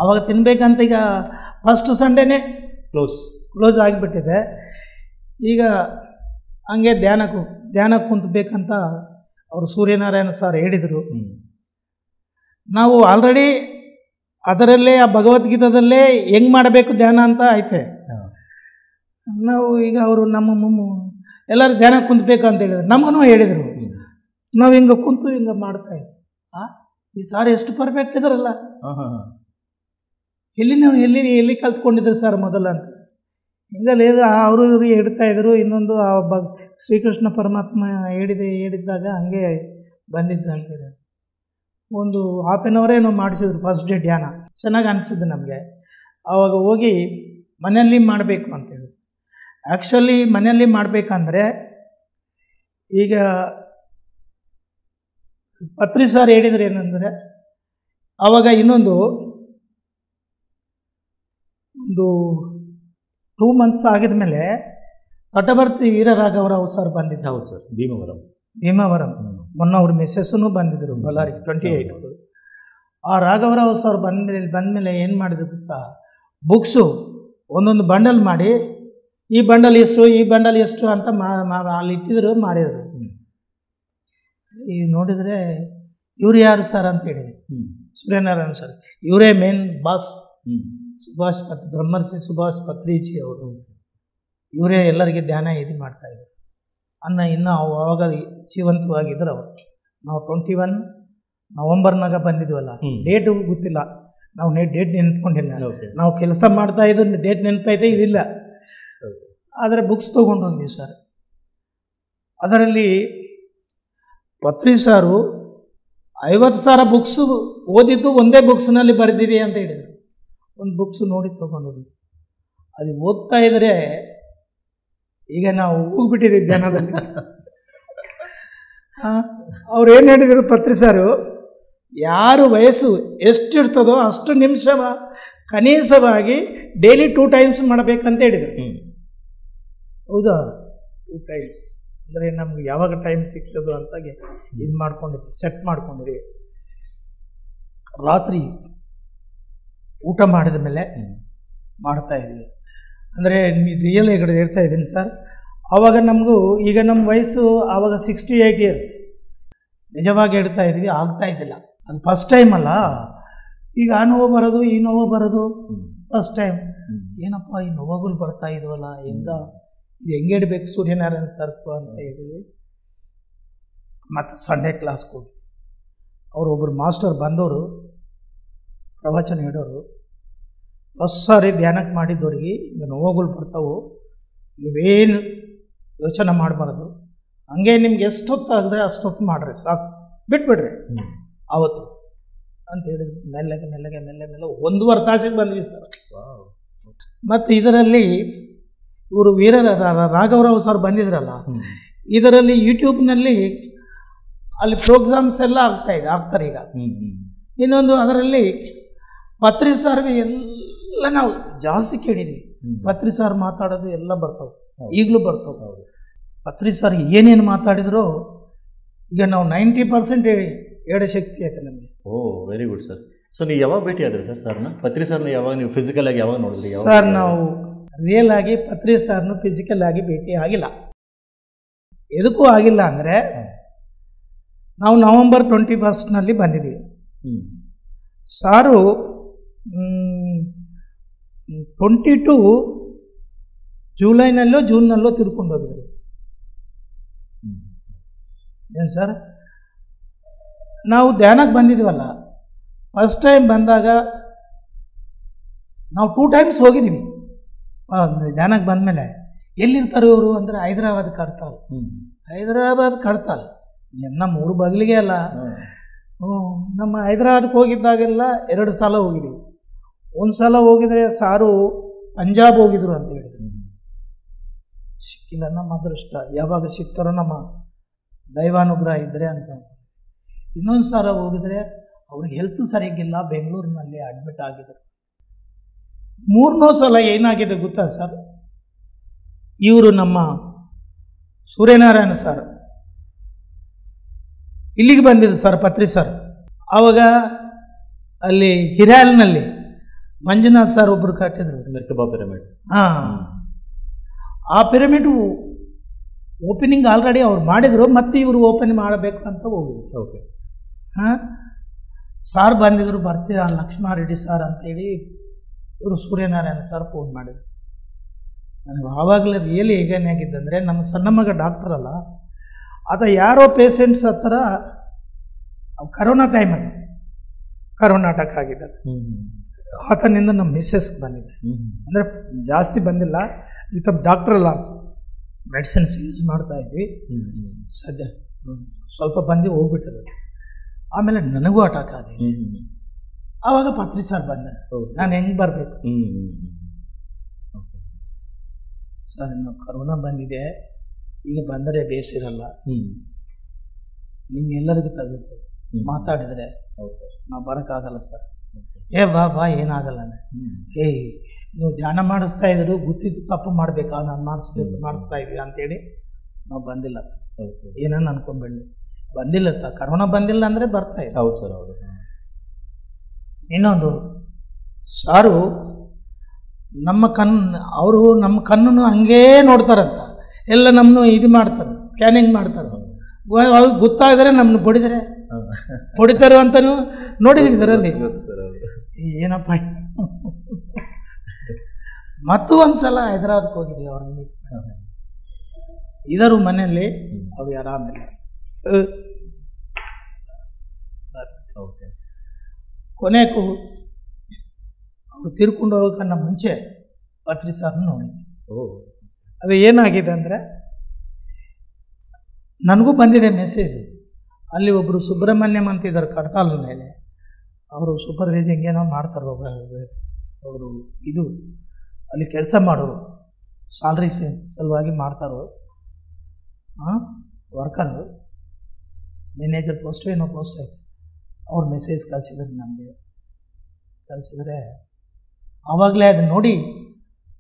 ಆವಾಗ ತಿನ್ಬೇಕಂತ ಈಗ ಫಸ್ಟ್ ಸಂಡೇನೇ ಕ್ಲೋಸ್ ಆಗಿಬಿಟ್ಟಿದೆ. ಈಗ ಹಂಗೆ ಧ್ಯಾನಕ್ಕೆ ಕುಂತ್ಬೇಕಂತ ಅವರು ಸೂರ್ಯನಾರಾಯಣ ಸರ್ ಹೇಳಿದರು. ನಾವು ಆಲ್ರೆಡಿ ಅದರಲ್ಲೇ ಆ ಭಗವದ್ಗೀತದಲ್ಲೇ ಹೆಂಗೆ ಮಾಡಬೇಕು ಧ್ಯಾನ ಅಂತ ಐತೆ. ನಾವು ಈಗ ಅವರು ನಮ್ಮ ಎಲ್ಲರೂ ಧ್ಯಾನ ಕುಂತ್ಬೇಕು ಅಂತ ಹೇಳಿದ್ರು, ನಮಗೂ ಹೇಳಿದರು. ನಾವು ಹಿಂಗೆ ಕುಂತು ಹಿಂಗೆ ಮಾಡ್ತಾಯಿದ್ವಿ. ಈ ಸಾರಿ ಎಷ್ಟು ಪರ್ಫೆಕ್ಟ್ ಇದಾರಲ್ಲ, ಎಲ್ಲಿ ಕಲ್ತ್ಕೊಂಡಿದ್ರು ಸರ್ ಮೊದಲು ಅಂತ. ಹಿಂಗಲ್ಲ ಅವರು ಇವರು ಹೇಳ್ತಾಯಿದ್ರು. ಇನ್ನೊಂದು ಶ್ರೀಕೃಷ್ಣ ಪರಮಾತ್ಮ ಹೇಳಿದ್ದಾಗ ಹಂಗೆ ಬಂದಿದ್ದು ಅಂತೇಳಿ ಒಂದು 1/2 hour ಏನೋ ಮಾಡಿಸಿದ್ರು ಫಸ್ಟ್ ಡೇ ಧ್ಯಾನ. ಚೆನ್ನಾಗಿ ಅನಿಸಿದ್ದು ನಮಗೆ. ಆವಾಗ ಹೋಗಿ ಮನೆಯಲ್ಲಿ ಮಾಡಬೇಕು ಅಂತೇಳಿ. ಆ್ಯಕ್ಚುಲಿ ಮನೆಯಲ್ಲಿ ಮಾಡಬೇಕಂದ್ರೆ ಈಗ ಪತ್ರಿ ಸರ್ ಹೇಳಿದ್ರು ಏನಂದರೆ, ಆವಾಗ ಇನ್ನೊಂದು 2 months ಆಗಿದ ಮೇಲೆ ತಟವರ್ತಿ ವೀರರಾಘವರಾವ್ ಸರ್ ಬಂದಿದ್ದು. ಹೌದು ಸರ್, ಭೀಮವರಂ. ಮೊನ್ನೆ ಅವ್ರ ಮೆಸೇಜನ್ನು ಬಂದಿದ್ದರು ಬಳ್ಳಾರಿ 28. ಆ ರಾಘವರಾವ್ ಸರ್ ಬಂದಮೇಲೆ ಏನು ಮಾಡಿದ್ರು ಗೊತ್ತಾ, ಬುಕ್ಸು ಒಂದೊಂದು ಬಂಡಲ್ ಮಾಡಿ, ಈ ಬಂಡಲ್ ಎಷ್ಟು ಅಂತ ಅಲ್ಲಿ ಇಟ್ಟಿದ್ರು, ಮಾಡಿದರು. ಈಗ ನೋಡಿದರೆ ಇವ್ರು ಯಾರು ಸರ್ ಅಂತ ಹೇಳಿದ್ರು, ಸೂರ್ಯನಾರಾಯಣ ಸರ್. ಇವರೇ ಮೇನ್ ಬಾಸ್, ಬ್ರಹ್ಮರ್ಷಿ ಸುಭಾಷ್ ಪತ್ರಿಜಿ ಅವರು. ಇವರೇ ಎಲ್ಲರಿಗೆ ಧ್ಯಾನ ಮಾಡ್ತಾಯಿದ್ರು. ಇನ್ನೂ ಅವಾಗ ಜೀವಂತವಾಗಿದ್ದರು ಅವರು. ನಾವು 21 ನವಂಬರ್ನಾಗ ಬಂದಿದ್ವಲ್ಲ, ಡೇಟು ಗೊತ್ತಿಲ್ಲ, ನಾವು ಡೇಟ್ ನೆನ್ಸ್ಕೊಂಡಿಲ್ಲ. ನಾವು ಕೆಲಸ ಮಾಡ್ತಾ ಇದ್ದು ಡೇಟ್ ನೆನಪೈತೆ ಇದಿಲ್ಲ. ಆದರೆ ಬುಕ್ಸ್ ತೊಗೊಂಡು ಹೋಗಿದ್ದೀವಿ ಸರ್. ಅದರಲ್ಲಿ ಪತ್ರಿ ಸಾರು 50,000 ಬುಕ್ಸು ಓದಿದ್ದು ಒಂದೇ ಬುಕ್ಸ್ನಲ್ಲಿ ಬರೆದಿರಿ ಅಂತ ಹೇಳಿದರು. ಒಂದು ಬುಕ್ಸ್ ನೋಡಿ ತೊಗೊಂಡಿದ್ದೀವಿ. ಅದು ಓದ್ತಾ ಇದ್ದರೆ ಈಗ ನಾವು ಹೋಗ್ಬಿಟ್ಟಿದ್ದೀವಿ ಜ್ಞಾನದಲ್ಲಿ. ಅವ್ರು ಏನು ಹೇಳಿದರು ಪತ್ರಿ ಸಾರು, ಯಾರು ವಯಸ್ಸು ಎಷ್ಟಿರ್ತದೋ ಅಷ್ಟು ನಿಮಿಷ ಕನೀಸವಾಗಿ ಡೈಲಿ 2 ಟೈಮ್ಸ್ ಮಾಡಬೇಕಂತ ಹೇಳಿದರು. ಹೌದಾ, 2 ಟೈಮ್ಸ್ ಅಂದರೆ ನಮ್ಗೆ ಯಾವಾಗ ಟೈಮ್ ಸಿಗ್ತದೋ ಅಂತಾಗೆ ಇದು ಮಾಡ್ಕೊಂಡಿದ್ವಿ, ಸೆಟ್ ಮಾಡ್ಕೊಂಡಿದ್ವಿ. ರಾತ್ರಿ ಊಟ ಮಾಡಿದ ಮೇಲೆ ಮಾಡ್ತಾಯಿದ್ವಿ. ಅಂದರೆ ರಿಯಲ್ ಹೇಳ್ತಾ ಇದ್ದೀನಿ ಸರ್. ಆವಾಗ ನಮಗೂ ಈಗ ನಮ್ಮ ವಯಸ್ಸು ಆವಾಗ 68 ಇಯರ್ಸ್. ನಿಜವಾಗಿ ಹೇಳ್ತಾ ಇದ್ವಿ, ಆಗ್ತಾ ಇದ್ದಿಲ್ಲ. ಅದು ಫಸ್ಟ್ ಟೈಮ್ ಅಲ್ಲ. ಈಗ ಆ ನೋವು ಬರೋದು ಈ ನೋವು ಬರೋದು ಫಸ್ಟ್ ಟೈಮ್. ಏನಪ್ಪ ಈ ನೋವುಗಳು ಬರ್ತಾ ಇದ್ವಲ್ಲ, ಇದು ಹೆಂಗೆ ಇಡಬೇಕು ಸೂರ್ಯನಾರಾಯಣ ಸರ್ಕು ಅಂತ ಹೇಳಿದ್ವಿ. ಮತ್ತು ಸಂಡೇ ಕ್ಲಾಸ್ಗೆ ಹೋಗಿ ಒಬ್ಬರು ಮಾಸ್ಟರ್ ಬಂದವರು ಪ್ರವಚನ ಹೇಳೋರು, ಫಸ್ಟ್ ಸಾರಿ ಧ್ಯಾನಕ್ಕೆ ಮಾಡಿದ್ದವ್ರಿಗೆ ಈಗ ನೋವುಗಳು ಬರ್ತಾವೆ, ನೀವೇನು ಯೋಚನೆ ಮಾಡಬಾರ್ದು, ಹಂಗೆ ನಿಮ್ಗೆ ಎಷ್ಟೊತ್ತಾದರೆ ಅಷ್ಟೊತ್ತು ಮಾಡಿರಿ, ಸಾಕು, ಬಿಟ್ಬಿಡ್ರಿ ಆವತ್ತು ಅಂತ ಹೇಳಿದ್ರು. ಮೆಲ್ಲಗೆ ಮೆಲ್ಲಗೆ ಮೆಲ್ಲ ಮೆಲ್ಲ 1.5 ತಾಸಿಗೆ ಬಂದ್ವಿ ಸರ್. ಮತ್ತು ಇದರಲ್ಲಿ ಇವರು ರಾಘವರಾವ್ ಸರ್ ಬಂದಿದ್ರಲ್ಲ, ಇದರಲ್ಲಿ ಯೂಟ್ಯೂಬ್ನಲ್ಲಿ ಅಲ್ಲಿ ಪ್ರೋಗ್ರಾಮ್ಸ್ ಎಲ್ಲ ಆಗ್ತಾರೆ ಈಗ. ಇನ್ನೊಂದು ಅದರಲ್ಲಿ ಪತ್ರಿ ಸಾರ್ಗೆ ಎಲ್ಲ ನಾವು ಜಾಸ್ತಿ ಕೇಳಿದ್ವಿ. ಪತ್ರಿ ಸಾರ್ ಮಾತಾಡೋದು ಎಲ್ಲ ಬರ್ತಾವೆ, ಈಗಲೂ ಬರ್ತಾವೆ. ಪತ್ರಿ ಸಾರ್ ಏನೇನು ಮಾತಾಡಿದ್ರು ಈಗ ನಾವು 90% ಹೇಳೋ ಶಕ್ತಿ ಐತೆ ನಮಗೆ. Very good sir. ಸೊ ನೀವು ಯಾವಾಗ ಭೇಟಿ ಆದ್ರಿ ಸರ್ ಸರ್ನ? ಪತ್ರಿ ಸರ್ನ ಯಾವಾಗ ನೀವು ಫಿಸಿಕಲ್ ಆಗಿ ಯಾವಾಗ ನೋಡಿದ್ರಿ? ಸರ್ ನಾವು ರಿಯಲ್ ಆಗಿ ಪತ್ರಿ ಸಾರ್ನು ಫಿಸಿಕಲ್ ಆಗಿ ಭೇಟಿ ಆಗಿಲ್ಲ. ಎದಕ್ಕೂ ಆಗಿಲ್ಲ ಅಂದರೆ ನಾವು ನವಂಬರ್ 21 ಬಂದಿದ್ದೀವಿ. ಸಾರು 22 ಜೂಲೈನಲ್ಲೋ ಜೂನ್ನಲ್ಲೋ ತಿರ್ಕೊಂಡು ಹೋಗಿದ್ರು. ಏನು ಸರ್, ನಾವು ಧ್ಯಾನಕ್ಕೆ ಬಂದಿದ್ವಲ್ಲ, ಫಸ್ಟ್ ಟೈಮ್ ಬಂದಾಗ ನಾವು 2 ಟೈಮ್ಸ್ ಹೋಗಿದ್ದೀವಿ. ಧ್ಯಾನಕ್ಕೆ ಬಂದಮೇಲೆ ಎಲ್ಲಿರ್ತಾರೆ ಇವರು ಅಂದರೆ ಹೈದರಾಬಾದ್ ಕಡ್ತಾಲ್. ಹೈದರಾಬಾದ್ ಕಡ್ತಾಲ್ ನಮ್ಮ ಊರು ಬಗಲಿಗೆ ಅಲ್ಲ. ನಮ್ಮ ಹೈದರಾಬಾದ್ಗೆ ಹೋಗಿದ್ದಾಗೆಲ್ಲ 2 ಸಲ ಹೋಗಿದ್ದೀವಿ. ಒಂದು ಸಲ ಹೋಗಿದರೆ ಸಾರು ಪಂಜಾಬ್ ಹೋಗಿದ್ರು ಅಂತ ಹೇಳಿದ್ರು. ಸಿಕ್ಕಿಲ್ಲ, ನಮ್ಮ ಅದೃಷ್ಟ, ಯಾವಾಗ ಸಿಗ್ತಾರೋ ನಮ್ಮ ದೈವಾನುಗ್ರಹ ಇದ್ದರೆ ಅಂತ. ಇನ್ನೊಂದು ಸಲ ಹೋಗಿದರೆ ಅವ್ರಿಗೆ ಹೆಲ್ತ್ ಸರಿಯಾಗಿಲ್ಲ, ಬೆಂಗಳೂರಿನಲ್ಲಿ ಅಡ್ಮಿಟ್ ಆಗಿದ್ರು. 3ನೇ ಸಲ ಏನಾಗಿದೆ ಗೊತ್ತಾ ಸರ್, ಇವರು ನಮ್ಮ ಸೂರ್ಯನಾರಾಯಣ ಸರ್ ಇಲ್ಲಿಗೆ ಬಂದಿದ್ದು ಸರ್, ಪತ್ರಿ ಸರ್. ಆವಾಗ ಅಲ್ಲಿ ಹಿರಾಲ್ನಲ್ಲಿ ಮಂಜುನಾಥ್ ಸರ್ ಒಬ್ಬರು ಕಟ್ಟಿದ್ರು ಪಿರಮಿಡ್. ಆ ಪಿರಮಿಡ್ ಓಪನಿಂಗ್ ಆಲ್ರೆಡಿ ಅವ್ರು ಮಾಡಿದರು, ಮತ್ತೆ ಇವರು ಓಪನ್ ಮಾಡಬೇಕು ಅಂತ ಹೋಗಿದ್ರು. ಓಕೆ. ಸಾರ್ ಬಂದಿದ್ರು, ಬರ್ತೀರಾ ಲಕ್ಷ್ಮಾರೆಡ್ಡಿ ಸರ್ ಅಂತೇಳಿ ಇವರು ಸೂರ್ಯನಾರಾಯಣ ಸರ್ ಫೋನ್ ಮಾಡಿದ್ರು. ನನಗೆ ಆವಾಗಲೇ ರಿಯಲಿ ಹೇಗೇನಾಗಿದ್ದಂದರೆ, ನಮ್ಮ ಸಣ್ಣ ಮಗ ಡಾಕ್ಟರ್ ಅಲ್ಲ, ಆತ ಯಾರೋ ಪೇಷೆಂಟ್ಸ್ ಹತ್ರ ಕರೋನಾ ಟೈಮಲ್ಲಿ ಕರೋನಾ ಅಟ್ಯಾಕ್ ಆಗಿದ್ದಾರೆ. ಆತನಿಂದ ನಮ್ಮ ಮಿಸ್ಸಸ್ಗೆ ಬಂದಿದೆ. ಅಂದರೆ ಜಾಸ್ತಿ ಬಂದಿಲ್ಲ, ಈಗ ಡಾಕ್ಟ್ರ್ ಅಲ್ಲ, ಮೆಡಿಸಿನ್ಸ್ ಯೂಸ್ ಮಾಡ್ತಾ ಇದ್ವಿ. ಸದ್ಯ ಸ್ವಲ್ಪ ಬಂದು ಹೋಗ್ಬಿಟ್ಟದು. ಆಮೇಲೆ ನನಗೂ ಅಟ್ಯಾಕ್ ಆಗಿದೆ. ಆವಾಗ ಪತ್ರಿ ಸರ್ ಬಂದರೆ ನಾನು ಹೆಂಗೆ ಬರಬೇಕು ಸರ್, ಇನ್ನು ಕರೋನಾ ಬಂದಿದೆ, ಈಗ ಬಂದರೆ ಬೇಸಿರಲ್ಲ, ನಿಮ್ಗೆಲ್ಲರಿಗೂ ತಗುತ್ತೆ, ಮಾತಾಡಿದರೆ ನಾವು ಬರೋಕ್ಕಾಗಲ್ಲ ಸರ್. ಬಾ ಏನಾಗಲ್ಲ. ನೀವು ಧ್ಯಾನ ಮಾಡಿಸ್ತಾ ಇದ್ರು, ಗೊತ್ತಿದ್ದು ತಪ್ಪು ಮಾಡಬೇಕಾ, ನಾನು ಮಾಡಿಸ್ತಾ ಇದ್ವಿ ಅಂತೇಳಿ ನಾವು ಬಂದಿಲ್ಲ. ಏನನ್ನು ಅನ್ಕೊಂಬೇಡಿ, ಬಂದಿಲ್ಲ, ಕರೋನಾ ಬಂದಿಲ್ಲ ಅಂದರೆ ಬರ್ತಾ ಇದೆ. ಹೌದು ಸರ್, ಹೌದು. ಇನ್ನೊಂದು ಸಾರು ನಮ್ಮ ಅವರು ನಮ್ಮ ಕಣ್ಣನ್ನು ಹಂಗೇ ನೋಡ್ತಾರಂತ, ಎಲ್ಲ ನಮ್ಮನ್ನು ಇದು ಮಾಡ್ತಾರೆ, ಸ್ಕ್ಯಾನಿಂಗ್ ಮಾಡ್ತಾರೆ. ಅವ್ರಿಗೆ ಗೊತ್ತಾದರೆ ನಮ್ಮನ್ನು ಹೊಡಿತಾರೆ ಅಂತಲೂ ನೋಡಿದ್ದೀವಿ ಇದರಲ್ಲಿ. ಏನಪ್ಪ. ಮತ್ತು ಒಂದು ಸಲ ಹೈದರಾಬಾದ್ಗೆ ಹೋಗಿದ್ದೀವಿ ಅವ್ರನ್ನ ಮೀಟ್. ಇದರು ಮನೆಯಲ್ಲಿ ಅವ್ರಿಗೆ ಆರಾಮಿಲ್ಲ. ಓಕೆ. ಕೊನೆಗೂ ಅವರು ತೀರ್ಕೊಂಡು ಹೋಗೋಕ್ಕನ್ನ ಮುಂಚೆ ಪತ್ರಿ ಸಾರ್ನ ನೋಡಿ. ಅದು ಏನಾಗಿದೆ ಅಂದರೆ, ನನಗೂ ಬಂದಿದೆ ಮೆಸೇಜು. ಅಲ್ಲಿ ಒಬ್ಬರು ಸುಬ್ರಹ್ಮಣ್ಯಂ ಅಂತಿದ್ದಾರೆ ಕಡ್ತಾಲ ಮೇಲೆ, ಅವರು ಸೂಪರ್ವೈಸಿಂಗ್ ಏನೋ ಮಾಡ್ತಾರೆ. ಅವರು ಇದು ಅಲ್ಲಿ ಕೆಲಸ ಮಾಡೋರು, ಸ್ಯಾಲ್ರಿ ಸಲುವಾಗಿ ಮಾಡ್ತಾರೋ ವರ್ಕರು, ಮ್ಯಾನೇಜರ್ ಪೋಸ್ಟು ಏನೋ ಪೋಸ್ಟ್ ಐತೆ. ಅವ್ರು ಮೆಸೇಜ್ ಕಳಿಸಿದ್ರು ನಮಗೆ. ಕಳಿಸಿದ್ರೆ ಆವಾಗಲೇ ಅದನ್ನು ನೋಡಿ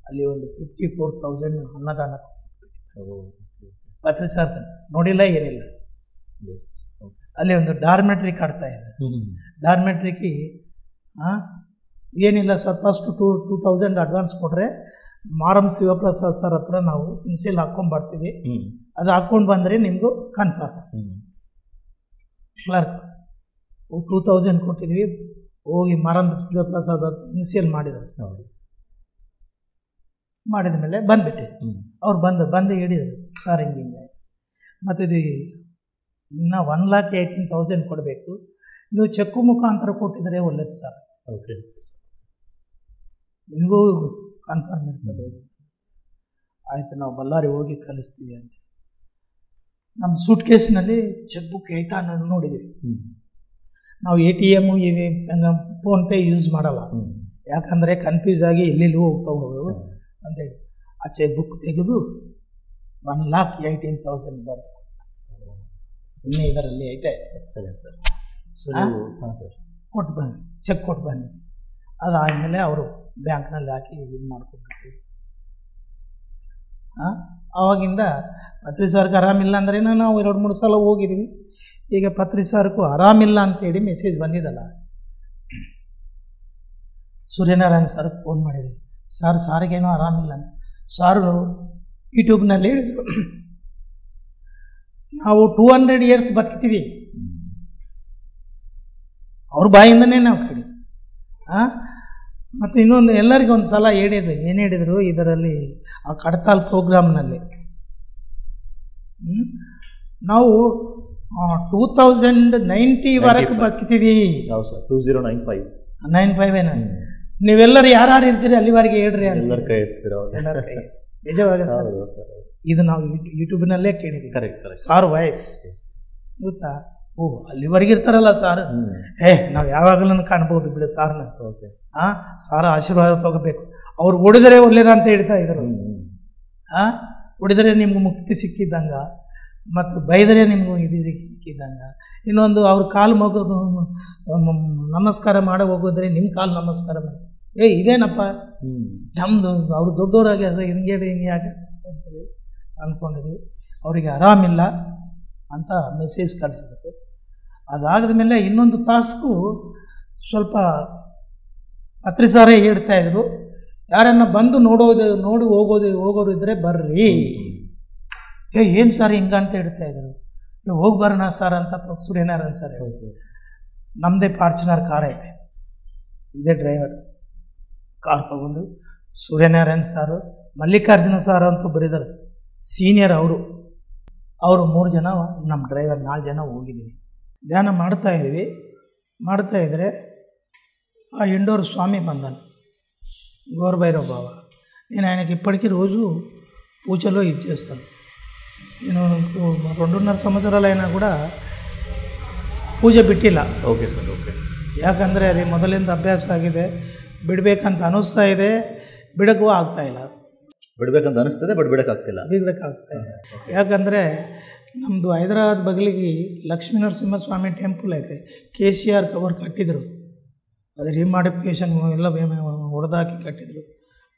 ಅಲ್ಲಿ ಒಂದು 54,000 ಅನ್ನದಾನ ಪತ್ರಿ ಸಾರ್ ನೋಡಿಲ್ಲ, ಏನಿಲ್ಲ. ಅಲ್ಲಿ ಒಂದು ಡಾರ್ಮೆಟ್ರಿ ಕಾಡ್ತಾ ಇದೆ. ಡಾರ್ಮೆಟ್ರಿಗೆ ಏನಿಲ್ಲ ಸರ್, ಫಸ್ಟ್ 2,000 ಅಡ್ವಾನ್ಸ್ ಕೊಟ್ಟರೆ ಮಾರಂ ಶಿವಪ್ರಸಾದ್ ಸರ್ ಹತ್ರ ನಾವು ಇನ್ಸಿಲ್ ಹಾಕ್ಕೊಂಡ್ಬರ್ತೀವಿ, ಅದು ಹಾಕ್ಕೊಂಡು ಬಂದರೆ ನಿಮಗೂ ಕನ್ಫರ್ಮ್. ಕ್ಲರ್ಕ್ 2,000 ಕೊಟ್ಟಿದ್ವಿ, ಹೋಗಿ ಮಾರಂ ಶಿವಪ್ರಸಾದ್ ಇನ್ಸಿಯಲ್ ಮಾಡಿದ್ರು. ಮಾಡಿದ ಮೇಲೆ ಬಂದುಬಿಟ್ಟೆ. ಅವ್ರು ಬಂದು ಹೇಳಿದರು, ಸರ್ ಹಿಂಗೆ ಮತ್ತು ಇದು ಇನ್ನೂ 1,18,000 ಕೊಡಬೇಕು, ನೀವು ಚೆಕ್ಕು ಮುಖಾಂತರ ಕೊಟ್ಟಿದ್ರೆ ಒಳ್ಳೇದು ಸರ್. ಓಕೆ, ನಿಮಗೂ ಕನ್ಫರ್ಮ್ ಇರ್ತದೆ. ಆಯಿತು, ನಾವು ಬಳ್ಳಾರಿ ಹೋಗಿ ಕಳಿಸ್ತೀವಿ ಅಂತ. ನಮ್ಮ ಸೂಟ್ ಕೇಸ್ನಲ್ಲಿ ಚೆಕ್ ಬುಕ್ ಐತಾ ನಾನು ನೋಡಿದ್ದೀವಿ. ನಾವು ATM ಫೋನ್ಪೇ ಯೂಸ್ ಮಾಡಲ್ಲ, ಯಾಕಂದರೆ ಕನ್ಫ್ಯೂಸ್ ಆಗಿ ಎಲ್ಲೆಲ್ಲೂ ಹೋಗ್ತಾವೆ ಅಂತೇಳಿ. ಆ ಚೆಕ್ ಬುಕ್ ತೆಗೆದು 1,18,000 ಬರ್ತದೆ. ಸುಮ್ಮನೆ ಇದರಲ್ಲಿ ಐತೆ. ಸರಿ ಸರ್. ಸರ್ ಕೊಟ್ಟು ಬನ್ನಿ, ಚೆಕ್ ಕೊಟ್ಟು ಬನ್ನಿ. ಅದಾದಮೇಲೆ ಅವರು ಬ್ಯಾಂಕ್ನಲ್ಲಿ ಹಾಕಿ ಇದು ಮಾಡ್ಕೊಂಡ್ಬಿಡ್ತೀವಿ. ಆವಾಗಿಂದ ಪತ್ರಿ ಸರ್ಗೆ ಆರಾಮಿಲ್ಲ ಅಂದ್ರೆ ನಾವು 2-3 ಸಲ ಹೋಗಿದ್ದೀವಿ. ಈಗ ಪತ್ರಿ ಸರ್ಗೂ ಆರಾಮಿಲ್ಲ ಅಂತೇಳಿ ಮೆಸೇಜ್ ಬಂದಿದ್ದಲ್ಲ, ಸೂರ್ಯನಾರಾಯಣ ಸರ್ಗೆ ಫೋನ್ ಮಾಡಿದ್ವಿ. ಸಾರಿಗೇನೋ ಆರಾಮಿಲ್ಲ ಅಂತ. ಸಾರು ಯೂಟ್ಯೂಬ್ನಲ್ಲಿ ಹೇಳಿದರು, ನಾವು 200 ಇಯರ್ಸ್ ಬದುಕ್ತೀವಿ. ಅವ್ರ ಬಾಯಿಂದನೇ ನಾವು ಕೇಳಿದ್ವಿ. ಮತ್ತು ಇನ್ನೊಂದು ಎಲ್ಲರಿಗೂ ಒಂದು ಸಲ ಹೇಳಿದ್ರು. ಏನು ಹೇಳಿದರು ಇದರಲ್ಲಿ, ಆ ಕಡತಾಲ್ ಪ್ರೋಗ್ರಾಮ್ನಲ್ಲಿ ನಾವು 2090ವರೆಗೂ ಬದುಕ್ತೀವಿ. ಹೌದು ಸರ್, 2095 ಏನ. ನೀವೆಲ್ಲರೂ ಯಾರು ಇರ್ತೀರಿ ಅಲ್ಲಿವರೆಗೆ ಹೇಳ್ರಿ ಅಂತ. ಎಲ್ಲರ ಕೈ ಎತ್ತಿರೋ ಎಲ್ಲರ ಕೈ ನಿಜವಾಗ ಸರ್. ಇದು ನಾವು ಯೂಟ್ಯೂಬ್ನಲ್ಲೇ ಕೇಳಿದ್ವಿ. ಕರೆಕ್ಟ್. ಸಾರ್ ವಾಯ್ಸ್ ಗೊತ್ತಾ? ಅಲ್ಲಿವರೆಗೆ ಇರ್ತಾರಲ್ಲ ಸಾರ್, ನಾವು ಯಾವಾಗಲೂ ಕಾಣ್ಬೋದು ಬಿಡು ಸಾರ್ನ. ಸಾರ ಆಶೀರ್ವಾದ ತಗೋಬೇಕು. ಅವ್ರು ಹೊಡೆದರೆ ಒಳ್ಳೇದಂತ ಹೇಳ್ತಾ ಇದ್ರು. ಹೊಡೆದರೆ ನಿಮ್ಗೆ ಮುಕ್ತಿ ಸಿಕ್ಕಿದ್ದಂಗ, ಮತ್ತು ಬೈದರೆ ನಿಮ್ಗೆ ಇದು ಸಿಕ್ಕಿದ್ದಂಗ. ಇನ್ನೊಂದು ಅವ್ರ ಕಾಲು ಮಗೋದು ನಮಸ್ಕಾರ ಮಾಡಿ ಹೋಗೋದ್ರೆ ನಿಮ್ಮ ಕಾಲು ನಮಸ್ಕಾರ ಮಾಡಿ, ಇದೇನಪ್ಪ ನಮ್ಮದು ಅವ್ರು ದೊಡ್ಡವರಾಗಿ ಅದು ಹಿಂಗೆ ಯಾಕೆ ಅಂತೇಳಿ ಅಂದ್ಕೊಂಡಿದ್ವಿ. ಅವರಿಗೆ ಆರಾಮಿಲ್ಲ ಅಂತ ಮೆಸೇಜ್ ಕಳಿಸಿದ್ರು. ಅದಾದ ಮೇಲೆ ಇನ್ನೊಂದು ತಾಸು ಸ್ವಲ್ಪ ಪತ್ರಿ ಸಾರೇ ಹೇಳ್ತಾಯಿದ್ರು, ಯಾರನ್ನ ಬಂದು ನೋಡಿ ಹೋಗೋರು ಇದ್ದರೆ ಬರ್ರಿ. ಏನು ಸರ್ ಹಿಂಗಂತ ಹೇಳ್ತಾಯಿದ್ರು. ಹೋಗಿ ಬರೋಣ ಸರ್ ಅಂತ ಸೂರ್ಯನಾರಾಯಣ ಸರ್ ಹೇಳಿದ್ರು. ನಮ್ಮದೇ ಫಾರ್ಚುನರ್ ಕಾರ್ ಐತೆ, ಇದೇ ಡ್ರೈವರ್. ಕಾರ್ ತೊಗೊಂಡು ಸೂರ್ಯನಾರಾಯಣ ಸಾರು, ಮಲ್ಲಿಕಾರ್ಜುನ ಸಾರು ಅಂತ ಬರೀತಾರೆ, ಸೀನಿಯರ್ ಅವರು 3 ಜನ, ನಮ್ಮ ಡ್ರೈವರ್ 4 ಜನ ಹೋಗಿದ್ದೀವಿ. ಧ್ಯಾನ ಮಾಡ್ತಾಯಿದ್ರೆ ఆ ఎండోరు స్వామి బంధన్ గోరభైరవ బాబా. నేను ఆయనకి ఇప్పటికీ రోజు పూజలో ఇచ్చేస్తాను. నేను 2.5 సంవత్సరాలైనా ಕೂಡ ಪೂಜೆ ಬಿಟ್ಟಿಲ್ಲ. Okay sir. ಓಕೆ. ಯಾಕಂದರೆ ಅದು ಮೊದಲಿಂದ ಅಭ್ಯಾಸ ಆಗಿದೆ. ಬಿಡಬೇಕಂತ ಅನ್ನಿಸ್ತಾ ಇದೆ, ಬಿಡಕ್ಕೂ ಆಗ್ತಾಯಿಲ್ಲ. ಬಿಡಬೇಕಂತ ಅನಿಸ್ತದೆ, ಬಟ್ ಬಿಡೋಕ್ಕಾಗ್ತಿಲ್ಲ. ಯಾಕಂದರೆ ನಮ್ಮದು ಹೈದರಾಬಾದ್ ಬಗಲಿಗೆ ಲಕ್ಷ್ಮೀ ನರಸಿಂಹಸ್ವಾಮಿ ಟೆಂಪಲ್ ಐತೆ. KCR ಅವರು ಕಟ್ಟಿದರು. ಅದು ರಿಮಾಡಿಫಿಕೇಷನ್ ಎಲ್ಲ ಹೊಡೆದಾಕಿ ಕಟ್ಟಿದರು,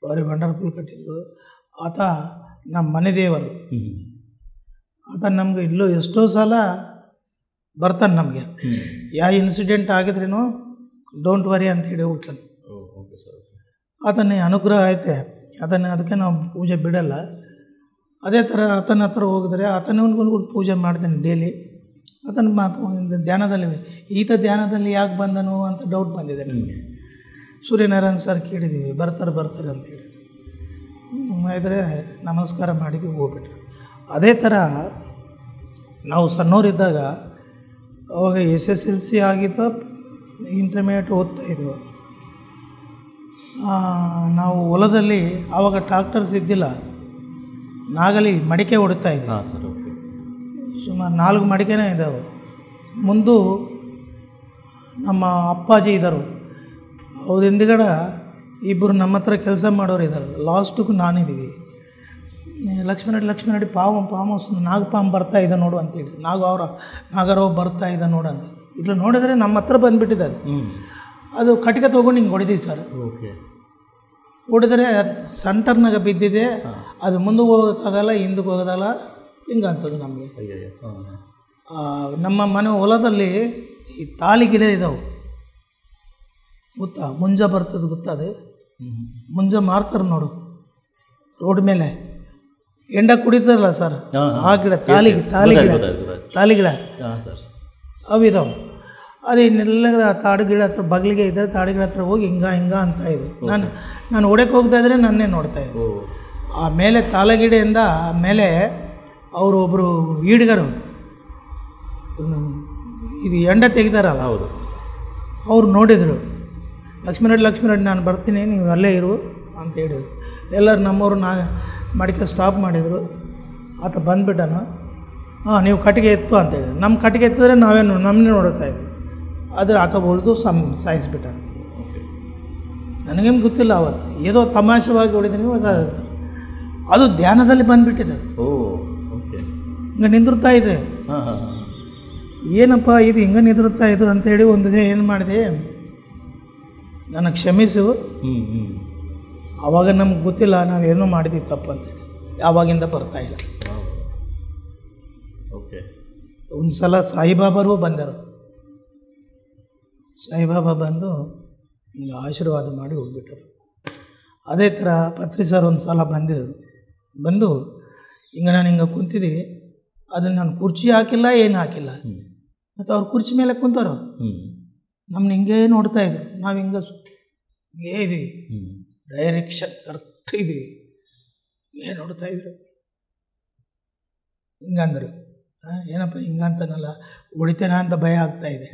ಭಾರಿ ವಂಡರ್ಫುಲ್ ಕಟ್ಟಿದರು. ಆತ ನಮ್ಮ ಮನೆ ದೇವರು. ಆತ ನಮ್ಗೆ ಇಲ್ಲೂ ಎಷ್ಟೋ ಸಲ ಬರ್ತಾನೆ. ನಮಗೆ ಯಾವ ಇನ್ಸಿಡೆಂಟ್ ಆಗಿದ್ರೇನೋ ಡೋಂಟ್ ವರಿ ಅಂತ ಹೇಳಿ ಹೋಗ್ತಾನೆ. ಆತನೇ ಅನುಗ್ರಹ ಐತೆ. ಅದಕ್ಕೆ ನಾವು ಪೂಜೆ ಬಿಡಲ್ಲ. ಅದೇ ಥರ ಆತನ ಹತ್ರ ಹೋಗಿದ್ರೆ ಆತನಿಗೂ ಪೂಜೆ ಮಾಡ್ತೇನೆ ಡೈಲಿ. ಆತನ ಧ್ಯಾನದಲ್ಲಿ ಧ್ಯಾನದಲ್ಲಿ ಯಾಕೆ ಬಂದನು ಅಂತ ಡೌಟ್ ಬಂದಿದೆ ನಮಗೆ. ಸೂರ್ಯನಾರಾಯಣ ಸರ್ ಕೇಳಿದ್ದೀವಿ, ಬರ್ತಾರೆ ಅಂತೇಳಿ. ಆದರೆ ನಮಸ್ಕಾರ ಮಾಡಿದ್ವಿ, ಹೋಗ್ಬಿಟ್ರು. ಅದೇ ಥರ ನಾವು ಸಣ್ಣವರಿದ್ದಾಗ ಅವಾಗ SSLC ಆಗಿದ್ದು ಇಂಟರ್ಮೀಡಿಯೇಟ್ ಓದ್ತಾಯಿದ್ವು. ನಾವು ಹೊಲದಲ್ಲಿ ಆವಾಗ ಟ್ರಾಕ್ಟರ್ಸ್ ಇದ್ದಿಲ್ಲ, ನಾಗಲಿ ಮಡಿಕೆ ಹೊಡಿತಾಯಿದ್ವಿ. ಹಾಂ ಸರ್, ಓಕೆ. ಸುಮಾರು 4 ಮಡಿಕೆನೇ ಇದ್ದಾವೆ. ಮುಂದೆ ನಮ್ಮ ಅಪ್ಪಾಜಿ ಇದ್ದರು, ಅವ್ರ ಹಿಂದ್ಗಡೆ ಇಬ್ಬರು ನಮ್ಮ ಹತ್ರ ಕೆಲಸ ಮಾಡೋರು ಇದ್ದಾರೆ. ಲಾಸ್ಟಿಗೂ ನಾನಿದ್ದೀವಿ. ಲಕ್ಷ್ಮಣ ಪಾಮ್ ನಾಗಪಾಮ್ ಬರ್ತಾ ಇದೆ ನೋಡು ಅಂತೇಳಿ, ನಾಗರಾವ್ ಬರ್ತಾ ಇದೆ ನೋಡು ಅಂತ ಇಲ್ಲ ನೋಡಿದರೆ ನಮ್ಮ ಹತ್ರ ಬಂದುಬಿಟ್ಟಿದೆ. ಅದು ಕಟ್ಟಿಗೆ ತೊಗೊಂಡು ಹಿಂಗೆ ಹೊಡಿದೀವಿ ಸರ್. ಓಕೆ. ಹೊಡೆದರೆ ಸೆಂಟರ್ನಾಗ ಬಿದ್ದಿದೆ. ಅದು ಮುಂದೆ ಹೋಗೋಕ್ಕಾಗಲ್ಲ, ಹಿಂದಕ್ಕೆ ಹೋಗೋದಲ್ಲ, ಹಿಂಗೆ ಅಂತದ್ದು ನಮಗೆ. ನಮ್ಮ ಮನೆ ಹೊಲದಲ್ಲಿ ಈ ತಾಳಿ ಗಿಡ ಇದ್ದಾವೆ ಗೊತ್ತಾ, ಮುಂಜ ಬರ್ತದೆ ಗೊತ್ತದು, ಮುಂಜ ಮಾರ್ತಾರೆ ನೋಡು ರೋಡ್ ಮೇಲೆ, ಎಂಡ ಕುಡಿತಾರಲ್ಲ ಸರ್, ಆ ಗಿಡ ತಾಳಿ ಗಿಡ ಅವಿದಾವೆ. ಅದೇನೆಲ್ಲ ತಾಡು ಗಿಡ ಹತ್ರ ಬಗ್ಲಿಗೆ ಇದ್ದರೆ ತಾಡು ಗಿಡ ಹತ್ರ ಹೋಗಿ ಹಿಂಗ ಅಂತ ಇದ್ವು. ನಾನು ಹೊಡೆಕ್ಕೆ ಹೋಗ್ತಾ ಇದ್ರೆ ನನ್ನೇ ನೋಡ್ತಾಯಿದ್ದೆ. ಆ ಮೇಲೆ ತಾಳಗಿಡೆಯಿಂದ ಮೇಲೆ ಅವರು ಒಬ್ಬರು ಈಡಿಗರು ಇದು ಎಂಡ ತೆಗಿತಾರಲ್ಲ, ಹೌದು, ಅವ್ರು ನೋಡಿದರು. ಲಕ್ಷ್ಮೀರೆಡ್ಡಿ ನಾನು ಬರ್ತೀನಿ, ನೀವು ಅಲ್ಲೇ ಇರು ಅಂತ ಹೇಳಿದರು. ಎಲ್ಲರೂ ನಮ್ಮವರು ಮಡಿಕೆ ಸ್ಟಾಪ್ ಮಾಡಿದರು. ಆತ ಬಂದುಬಿಟ್ಟನು. ನೀವು ಕಟ್ಟಿಗೆ ಎತ್ತು ಅಂತ ಹೇಳಿದ್ರು. ನಮ್ಮ ಕಟ್ಟಿಗೆ ಎತ್ತಿದ್ರೆ ನಮ್ಮನ್ನೇ ನೋಡುತ್ತಾಯಿದ್ವಿ. ಅದು ಆತ ಉಳಿದು ಸಾಯಿಸಿಬಿಟ್ಟನು. ನನಗೇನು ಗೊತ್ತಿಲ್ಲ, ಅವತ್ತು ಏನೋ ತಮಾಷೆವಾಗಿ ಹೊಡಿತೀನಿ. ಅದು ಧ್ಯಾನದಲ್ಲಿ ಬಂದುಬಿಟ್ಟಿದೆ. ಹಿಂಗೆ ನಿಂದಿರ್ತಾ ಇದೆ. ಏನಪ್ಪ ಇದು ಹಿಂಗೆ ನಿಂದಿರ್ತಾ ಇದು ಅಂತೇಳಿ ಒಂದು ದಿನ ಏನು ಮಾಡಿದೆ, ನನಗೆ ಕ್ಷಮಿಸು, ಆವಾಗ ನಮ್ಗೆ ಗೊತ್ತಿಲ್ಲ ನಾವೇನೋ ಮಾಡಿದ್ವಿ ತಪ್ಪು ಅಂತೇಳಿ. ಯಾವಾಗಿಂದ ಬರ್ತಾಯಿಲ್ಲ. ಓಕೆ. ಒಂದು ಸಲ ಸಾಯಿಬಾಬಾರು ಬಂದರು. ಸಾಯಿಬಾಬಾ ಬಂದು ಹಿಂಗೆ ಆಶೀರ್ವಾದ ಮಾಡಿ ಹೋಗ್ಬಿಟ್ಟರು. ಅದೇ ಥರ ಪತ್ರಿ ಸರ್ ಒಂದು ಸಲ ಬಂದು ಹಿಂಗೆ ನಾನು ಹಿಂಗೆ ಕುಂತಿದ್ದೀವಿ, ಅದನ್ನು ನಾನು ಕುರ್ಚಿ ಹಾಕಿಲ್ಲ, ಏನು ಹಾಕಿಲ್ಲ. ಮತ್ತು ಅವ್ರು ಕುರ್ಚಿ ಮೇಲೆ ಕುಂತಾರೋ, ನಮ್ಮನ್ನ ಹಿಂಗೆ ನೋಡ್ತಾಯಿದ್ರು. ನಾವು ಹಿಂಗೆ ಇದ್ದೀವಿ, ಡೈರೆಕ್ಷನ್ ಕರೆಕ್ಟ್ ಇದ್ದೀವಿ, ಏನು ನೋಡ್ತಾಯಿದ್ರು. ಹಿಂಗಂದರು, ಏನಪ್ಪ ಹಿಂಗಂತನಲ್ಲ, ಹೊಡಿತೇನ ಅಂತ ಭಯ ಆಗ್ತಾಯಿದೆ.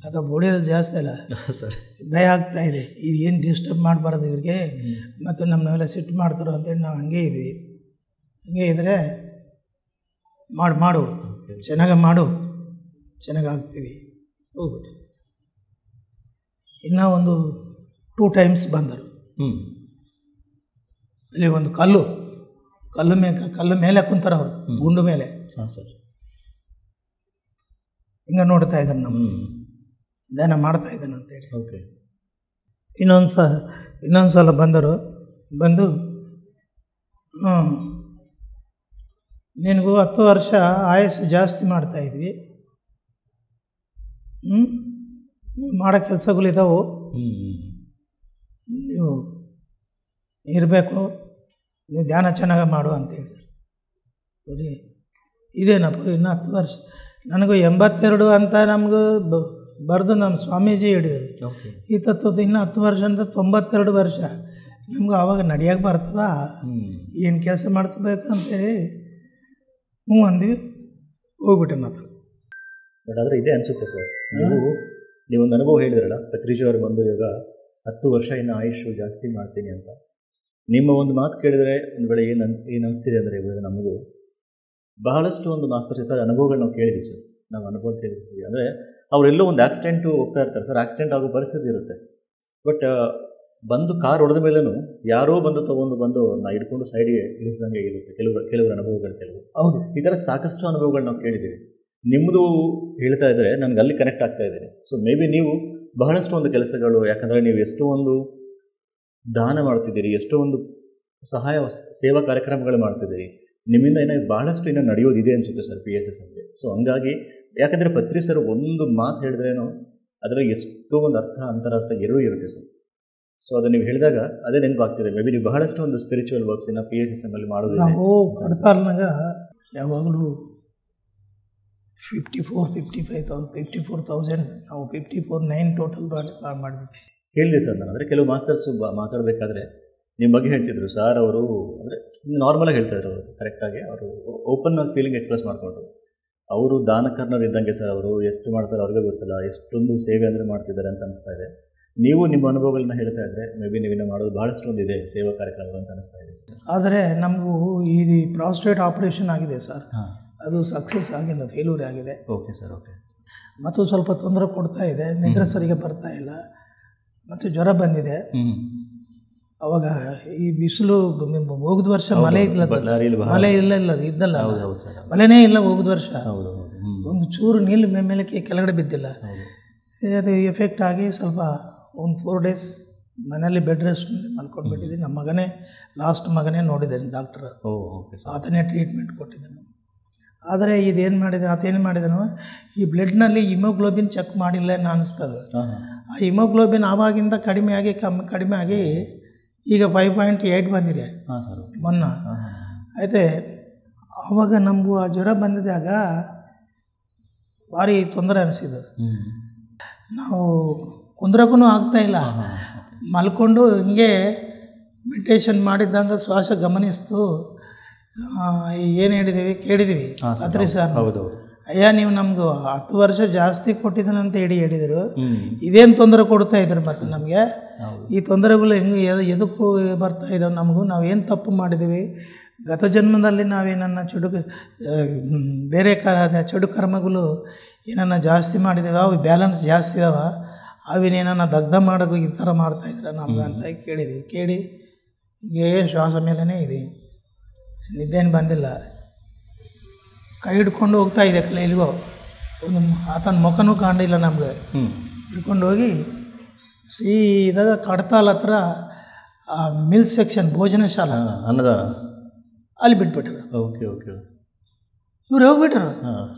ಅಥವಾ ಹೊಡಿಯೋದು ಜಾಸ್ತಿ ಅಲ್ಲ, ಭಯ ಆಗ್ತಾಯಿದೆ. ಇದು ಏನು ಡಿಸ್ಟರ್ಬ್ ಮಾಡಬಾರ್ದು ಇವ್ರಿಗೆ, ಮತ್ತು ನಮ್ಮನ್ನೆಲ್ಲ ಸಿಟ್ಟು ಮಾಡ್ತಾರೋ ಅಂತೇಳಿ ನಾವು ಹಂಗೆ ಇದ್ವಿ. ಹಂಗೆ ಇದ್ದರೆ ಮಾಡು ಚೆನ್ನಾಗಿ ಆಗ್ತೀವಿ ಹೋಗ್ಬಿಟ್ಟು. ಇನ್ನೂ ಒಂದು 2 ಟೈಮ್ಸ್ ಬಂದರು. ಅಲ್ಲಿ ಒಂದು ಕಲ್ಲು ಮೇಲೆ ಕುಂತಾರ ಅವರು, ಗುಂಡು ಮೇಲೆ. ಹಿಂಗೆ ನೋಡ್ತಾ ಇದ್ದಾರೆ, ನಮ್ಮ ಧ್ಯಾನ ಮಾಡ್ತಾ ಇದ್ದಾನೆ ಅಂತೇಳಿ. ಓಕೆ. ಇನ್ನೊಂದು ಸಲ ಬಂದು ನಿನಗೂ 10 ವರ್ಷ ಆಯಸ್ಸು ಜಾಸ್ತಿ ಮಾಡ್ತಾಯಿದ್ವಿ, ನೀವು ಮಾಡೋ ಕೆಲಸಗಳಿದ್ದಾವೆ, ನೀವು ಇರಬೇಕು, ನೀವು ಧ್ಯಾನ ಚೆನ್ನಾಗಿ ಮಾಡು ಅಂತ ಹೇಳಿದ್ರು. ಸರಿ, ಇದೇನಪ್ಪ ಇನ್ನು 10 ವರ್ಷ. ನನಗೂ 82 ಅಂತ ನಮಗೂ ಬರೆದು ನಮ್ಮ ಸ್ವಾಮೀಜಿ ಹೇಳಿದರು. ಈ ತತ್ವದ ಇನ್ನು 10 ವರ್ಷ ಅಂತ 92 ವರ್ಷ. ನಮ್ಗೆ ಆವಾಗ ನಡೆಯೋಕೆ ಬರ್ತದ, ಏನು ಕೆಲಸ ಮಾಡ್ಕೋಬೇಕು ಅಂತೇಳಿ ಅಂದ್ವಿ, ಹೋಗ್ಬಿಟ್ಟೆ ಮಾತು. ಬಟ್ ಆದರೆ ಇದೇ ಅನಿಸುತ್ತೆ ಸರ್, ನೀವೊಂದು ಅನುಭವ ಹೇಳಿದ್ರಲ್ಲ, ಪತ್ರಿಜಿ ಅವರು ಬಂದು ಇವಾಗ 10 ವರ್ಷ ಇನ್ನು ಆಯುಷು ಜಾಸ್ತಿ ಮಾಡ್ತೀನಿ ಅಂತ. ನಿಮ್ಮ ಒಂದು ಮಾತು ಕೇಳಿದರೆ ಒಂದು ವೇಳೆ ಏನು ಅನಿಸ್ತಿದೆ ಅಂದರೆ, ಇವಾಗ ನಮಗೂ ಬಹಳಷ್ಟು ಒಂದು ಮಾಸ್ತರ್ ಜೊತೆ ಅನುಭವಗಳು ನಾವು ಕೇಳಿದ್ದೀವಿ ಸರ್. ನಾವು ಅನುಭವ ಕೇಳಿದ್ದೀವಿ ಅಂದರೆ, ಅವರೆಲ್ಲೋ ಒಂದು ಆಕ್ಸಿಡೆಂಟು ಹೋಗ್ತಾ ಇರ್ತಾರೆ ಸರ್, ಆಕ್ಸಿಡೆಂಟ್ ಆಗೋ ಪರಿಸ್ಥಿತಿ ಇರುತ್ತೆ. ಬಟ್ ಬಂದು ಕಾರ್ ಹೊಡೆದ ಮೇಲೂ ಯಾರೋ ಬಂದು ಬಂದು ನಾ ಹಿಡ್ಕೊಂಡು ಸೈಡಿಗೆ ಇಳಿಸ್ದಂಗೆ ಇರುತ್ತೆ ಕೆಲವರು ಅನುಭವಗಳು. ಹೌದು, ಈ ಥರ ಸಾಕಷ್ಟು ಅನುಭವಗಳು ನಾವು ಕೇಳಿದ್ದೀವಿ. ನಿಮ್ಮದು ಹೇಳ್ತಾ ಇದ್ದರೆ ನನಗೆ ಅಲ್ಲಿ ಕನೆಕ್ಟ್ ಆಗ್ತಾ ಇದ್ದೀನಿ. ಸೊ ಮೇ ಬಿ ನೀವು ಬಹಳಷ್ಟು ಒಂದು ಕೆಲಸಗಳು, ಯಾಕಂದರೆ ನೀವು ಎಷ್ಟೋ ಒಂದು ದಾನ ಮಾಡ್ತಿದ್ದೀರಿ, ಎಷ್ಟೋ ಒಂದು ಸಹಾಯ ಸೇವಾ ಕಾರ್ಯಕ್ರಮಗಳು ಮಾಡ್ತಿದ್ದೀರಿ, ನಿಮ್ಮಿಂದ ಬಹಳಷ್ಟು ಇನ್ನೂ ನಡೆಯೋದಿದೆ ಅನಿಸುತ್ತೆ ಸರ್ PSS ಅಂದರೆ. ಸೊ ಹಂಗಾಗಿ, ಯಾಕಂದರೆ ಪತ್ರಿ ಸರ್ ಒಂದು ಮಾತು ಹೇಳಿದ್ರೇನೋ ಅದರಲ್ಲಿ ಎಷ್ಟೋ ಒಂದು ಅಂತರಾರ್ಥ ಎರಡೂ ಇರುತ್ತೆ ಸರ್. ಸೊ ಅದು ನೀವು ಹೇಳಿದಾಗ ಅದೇ ನೆನಪಾಗ್ತಿದೆ. ಮೇ ಬಿ ನೀವು ಬಹಳಷ್ಟು ಒಂದು ಸ್ಪಿರಿಚುವಲ್ ವರ್ಕ್ಸಿನ PSSMಲ್ಲಿ ಮಾಡೋದು. ನಾವು ಕಡತಾಲ್ನಾಗ ಯಾವಾಗಲೂ 54,000 ನಾವು 54,900 ಟೋಟಲ್ ಮಾಡಿಬಿಟ್ಟೆ. ಕೇಳಿದೆ ಸರ್ ನಾನು. ಅಂದರೆ ಕೆಲವು ಮಾಸ್ಟರ್ಸು ಮಾತಾಡಬೇಕಾದ್ರೆ ನಿಮ್ಮ ಬಗ್ಗೆ ಹೇಳ್ತಿದ್ರು ಸರ್ ಅವರು, ಅಂದರೆ ನಾರ್ಮಲಾಗಿ ಹೇಳ್ತಾಯಿದ್ರು ಅವರು, ಕರೆಕ್ಟಾಗಿ ಅವರು ಓಪನ್ ಆಗಿ ಫೀಲಿಂಗ್ ಎಕ್ಸ್ಪ್ರೆಸ್ ಮಾಡಿಕೊಂಡ್ರು. ಅವರು ದಾನಕರ್ಣರು ಇದ್ದಂಗೆ ಸರ್, ಅವರು ಎಷ್ಟು ಮಾಡ್ತಾರೆ ಅವ್ರಿಗೆ ಗೊತ್ತಿಲ್ಲ, ಎಷ್ಟೊಂದು ಸೇವೆ ಅಂದರೆ ಮಾಡ್ತಿದ್ದಾರೆ ಅಂತ ಅನಿಸ್ತಾ ಇದೆ. ನೀವು ನಿಮ್ಮ ಅನುಭವಗಳನ್ನ ಹೇಳ್ತಾ ಇದ್ದರೆ ಮೇ ಬಿ ನೀವಿನ್ನ ಮಾಡೋದು ಭಾಳಷ್ಟೊಂದು ಇದೆ ಸೇವಾ ಕಾರ್ಯಕ್ರಮಗಳು ಅಂತ ಅನಿಸ್ತಾ ಇದೆ ಸರ್. ಆದರೆ ನಮಗೂ ಇದು ಪ್ರಾಸ್ಟೇಟ್ ಆಪರೇಷನ್ ಆಗಿದೆ ಸರ್. ಅದು ಸಕ್ಸಸ್ ಆಗಿಲ್ಲ, ಫೇಲ್ಯೂರ್ ಆಗಿದೆ. Okay sir, okay. ಮತ್ತು ಸ್ವಲ್ಪ ತೊಂದರೆ ಕೊಡ್ತಾ ಇದೆ, ನಿದ್ರೆ ಸರಿಗೆ ಬರ್ತಾ ಇಲ್ಲ, ಮತ್ತು ಜ್ವರ ಬಂದಿದೆ. ಅವಾಗ ಈ ಬಿಸಿಲು ಹೋಗಿದ ವರ್ಷ ಮಳೆ ಇದ್ದಲ್ಲ, ಮಳೆನೇ ಇಲ್ಲ ಹೋಗಿದ ವರ್ಷ. ಒಂದು ಚೂರು ನೀರು ಮೇಲಕ್ಕೆ ಕೆಳಗಡೆ ಬಿದ್ದಿಲ್ಲ. ಅದು ಎಫೆಕ್ಟ್ ಆಗಿ ಸ್ವಲ್ಪ ಒಂದು 4 days ಮನೇಲಿ ಬೆಡ್ ರೆಸ್ಟ್ ಮಲ್ಕೊಂಡ್ಬಿಟ್ಟಿದ್ದೀನಿ. ನಮ್ಮ ಮಗನೇ ಲಾಸ್ಟ್ ಮಗನೇ ನೋಡಿದ್ದೇನೆ ಡಾಕ್ಟ್ರ್, ಆತನೇ ಟ್ರೀಟ್ಮೆಂಟ್ ಕೊಟ್ಟಿದ್ದಾನೆ. ಆದರೆ ಇದೇನು ಮಾಡಿದೆ, ಆತೇನು ಮಾಡಿದನು, ಈ ಬ್ಲಡ್ನಲ್ಲಿ ಹಿಮೋಗ್ಲೋಬಿನ್ ಚೆಕ್ ಮಾಡಿಲ್ಲ ಅಂತ ಅನ್ನಿಸ್ತದೆ. ಆ ಹಿಮೋಗ್ಲೋಬಿನ್ ಆವಾಗಿಂದ ಕಡಿಮೆ ಆಗಿ ಈಗ 5.8 ಬಂದಿದೆ ಮೊನ್ನೆ. అయితే ಆವಾಗ ನಮಗೂ ಆ ಜ್ವರ ಬಂದಿದ್ದಾಗ ಭಾರಿ ತೊಂದರೆ ಅನಿಸಿದ್ದು. ನಾವು ಕುಂದ್ರಕ್ಕೂ ಆಗ್ತಾಯಿಲ್ಲ, ಮಲ್ಕೊಂಡು ಹಿಂಗೆ ಮೆಡಿಟೇಷನ್ ಮಾಡಿದ್ದಂಗೆ ಶ್ವಾಸ ಗಮನಿಸ್ತು. ಏನು ಕೇಳಿದ್ದೀವಿ ಅತ್ರಿ ಸರ್, ಅಯ್ಯ ನೀವು ನಮ್ಗೆ 10 ವರ್ಷ ಜಾಸ್ತಿ ಕೊಟ್ಟಿದ್ದಾನಂತ ಹೇಳಿದರು, ಇದೇನು ತೊಂದರೆ ಕೊಡ್ತಾ ಇದ್ರು ಮತ್ತು ನಮಗೆ ಈ ತೊಂದರೆಗಳು ಹೆಂಗೆ ಎದಕ್ಕೂ ಬರ್ತಾ ಇದ್ದಾವೆ ನಮಗೂ, ನಾವೇನು ತಪ್ಪು ಮಾಡಿದ್ದೀವಿ, ಗತ ಜನ್ಮದಲ್ಲಿ ನಾವೇನನ್ನ ಬೇರೆ ಚೆಡು ಕರ್ಮಗಳು ಏನನ್ನ ಜಾಸ್ತಿ ಮಾಡಿದ್ದೇವೆ, ಅವು ಬ್ಯಾಲೆನ್ಸ್ ಜಾಸ್ತಿ ಇದಾವೆ, ಅವೇನೇನನ್ನ ದಗ್ಧ ಮಾಡೋಕೆ ಈ ಥರ ಮಾಡ್ತಾಯಿದ್ರೆ ನಮ್ಗೆ ಅಂತ ಕೇಳಿ ಹಿಂಗೇ ಶ್ವಾಸ ಮೇಲೇ ಇದೆ, ನಿದ್ದೇನು ಬಂದಿಲ್ಲ. ಕೈ ಹಿಡ್ಕೊಂಡು ಹೋಗ್ತಾ ಇದೆ ಇಲ್ಲಿಗೋ, ಒಂದು ಆತನ ಮುಖನೂ ಕಾಣಲಿಲ್ಲ ನಮಗೆ. ಹಿಡ್ಕೊಂಡು ಹೋಗಿ ಸೀದಾಗ ಕಡ್ತಾಲ್ ಹತ್ರ ಮಿಲ್ಸ್ ಸೆಕ್ಷನ್ ಭೋಜನ ಶಾಲಾ ಅನ್ನದಾನ ಅಲ್ಲಿ ಬಿಟ್ಬಿಟ್ರು. Okay okay. ಇವ್ರು ಹೋಗ್ಬಿಟ್ರು.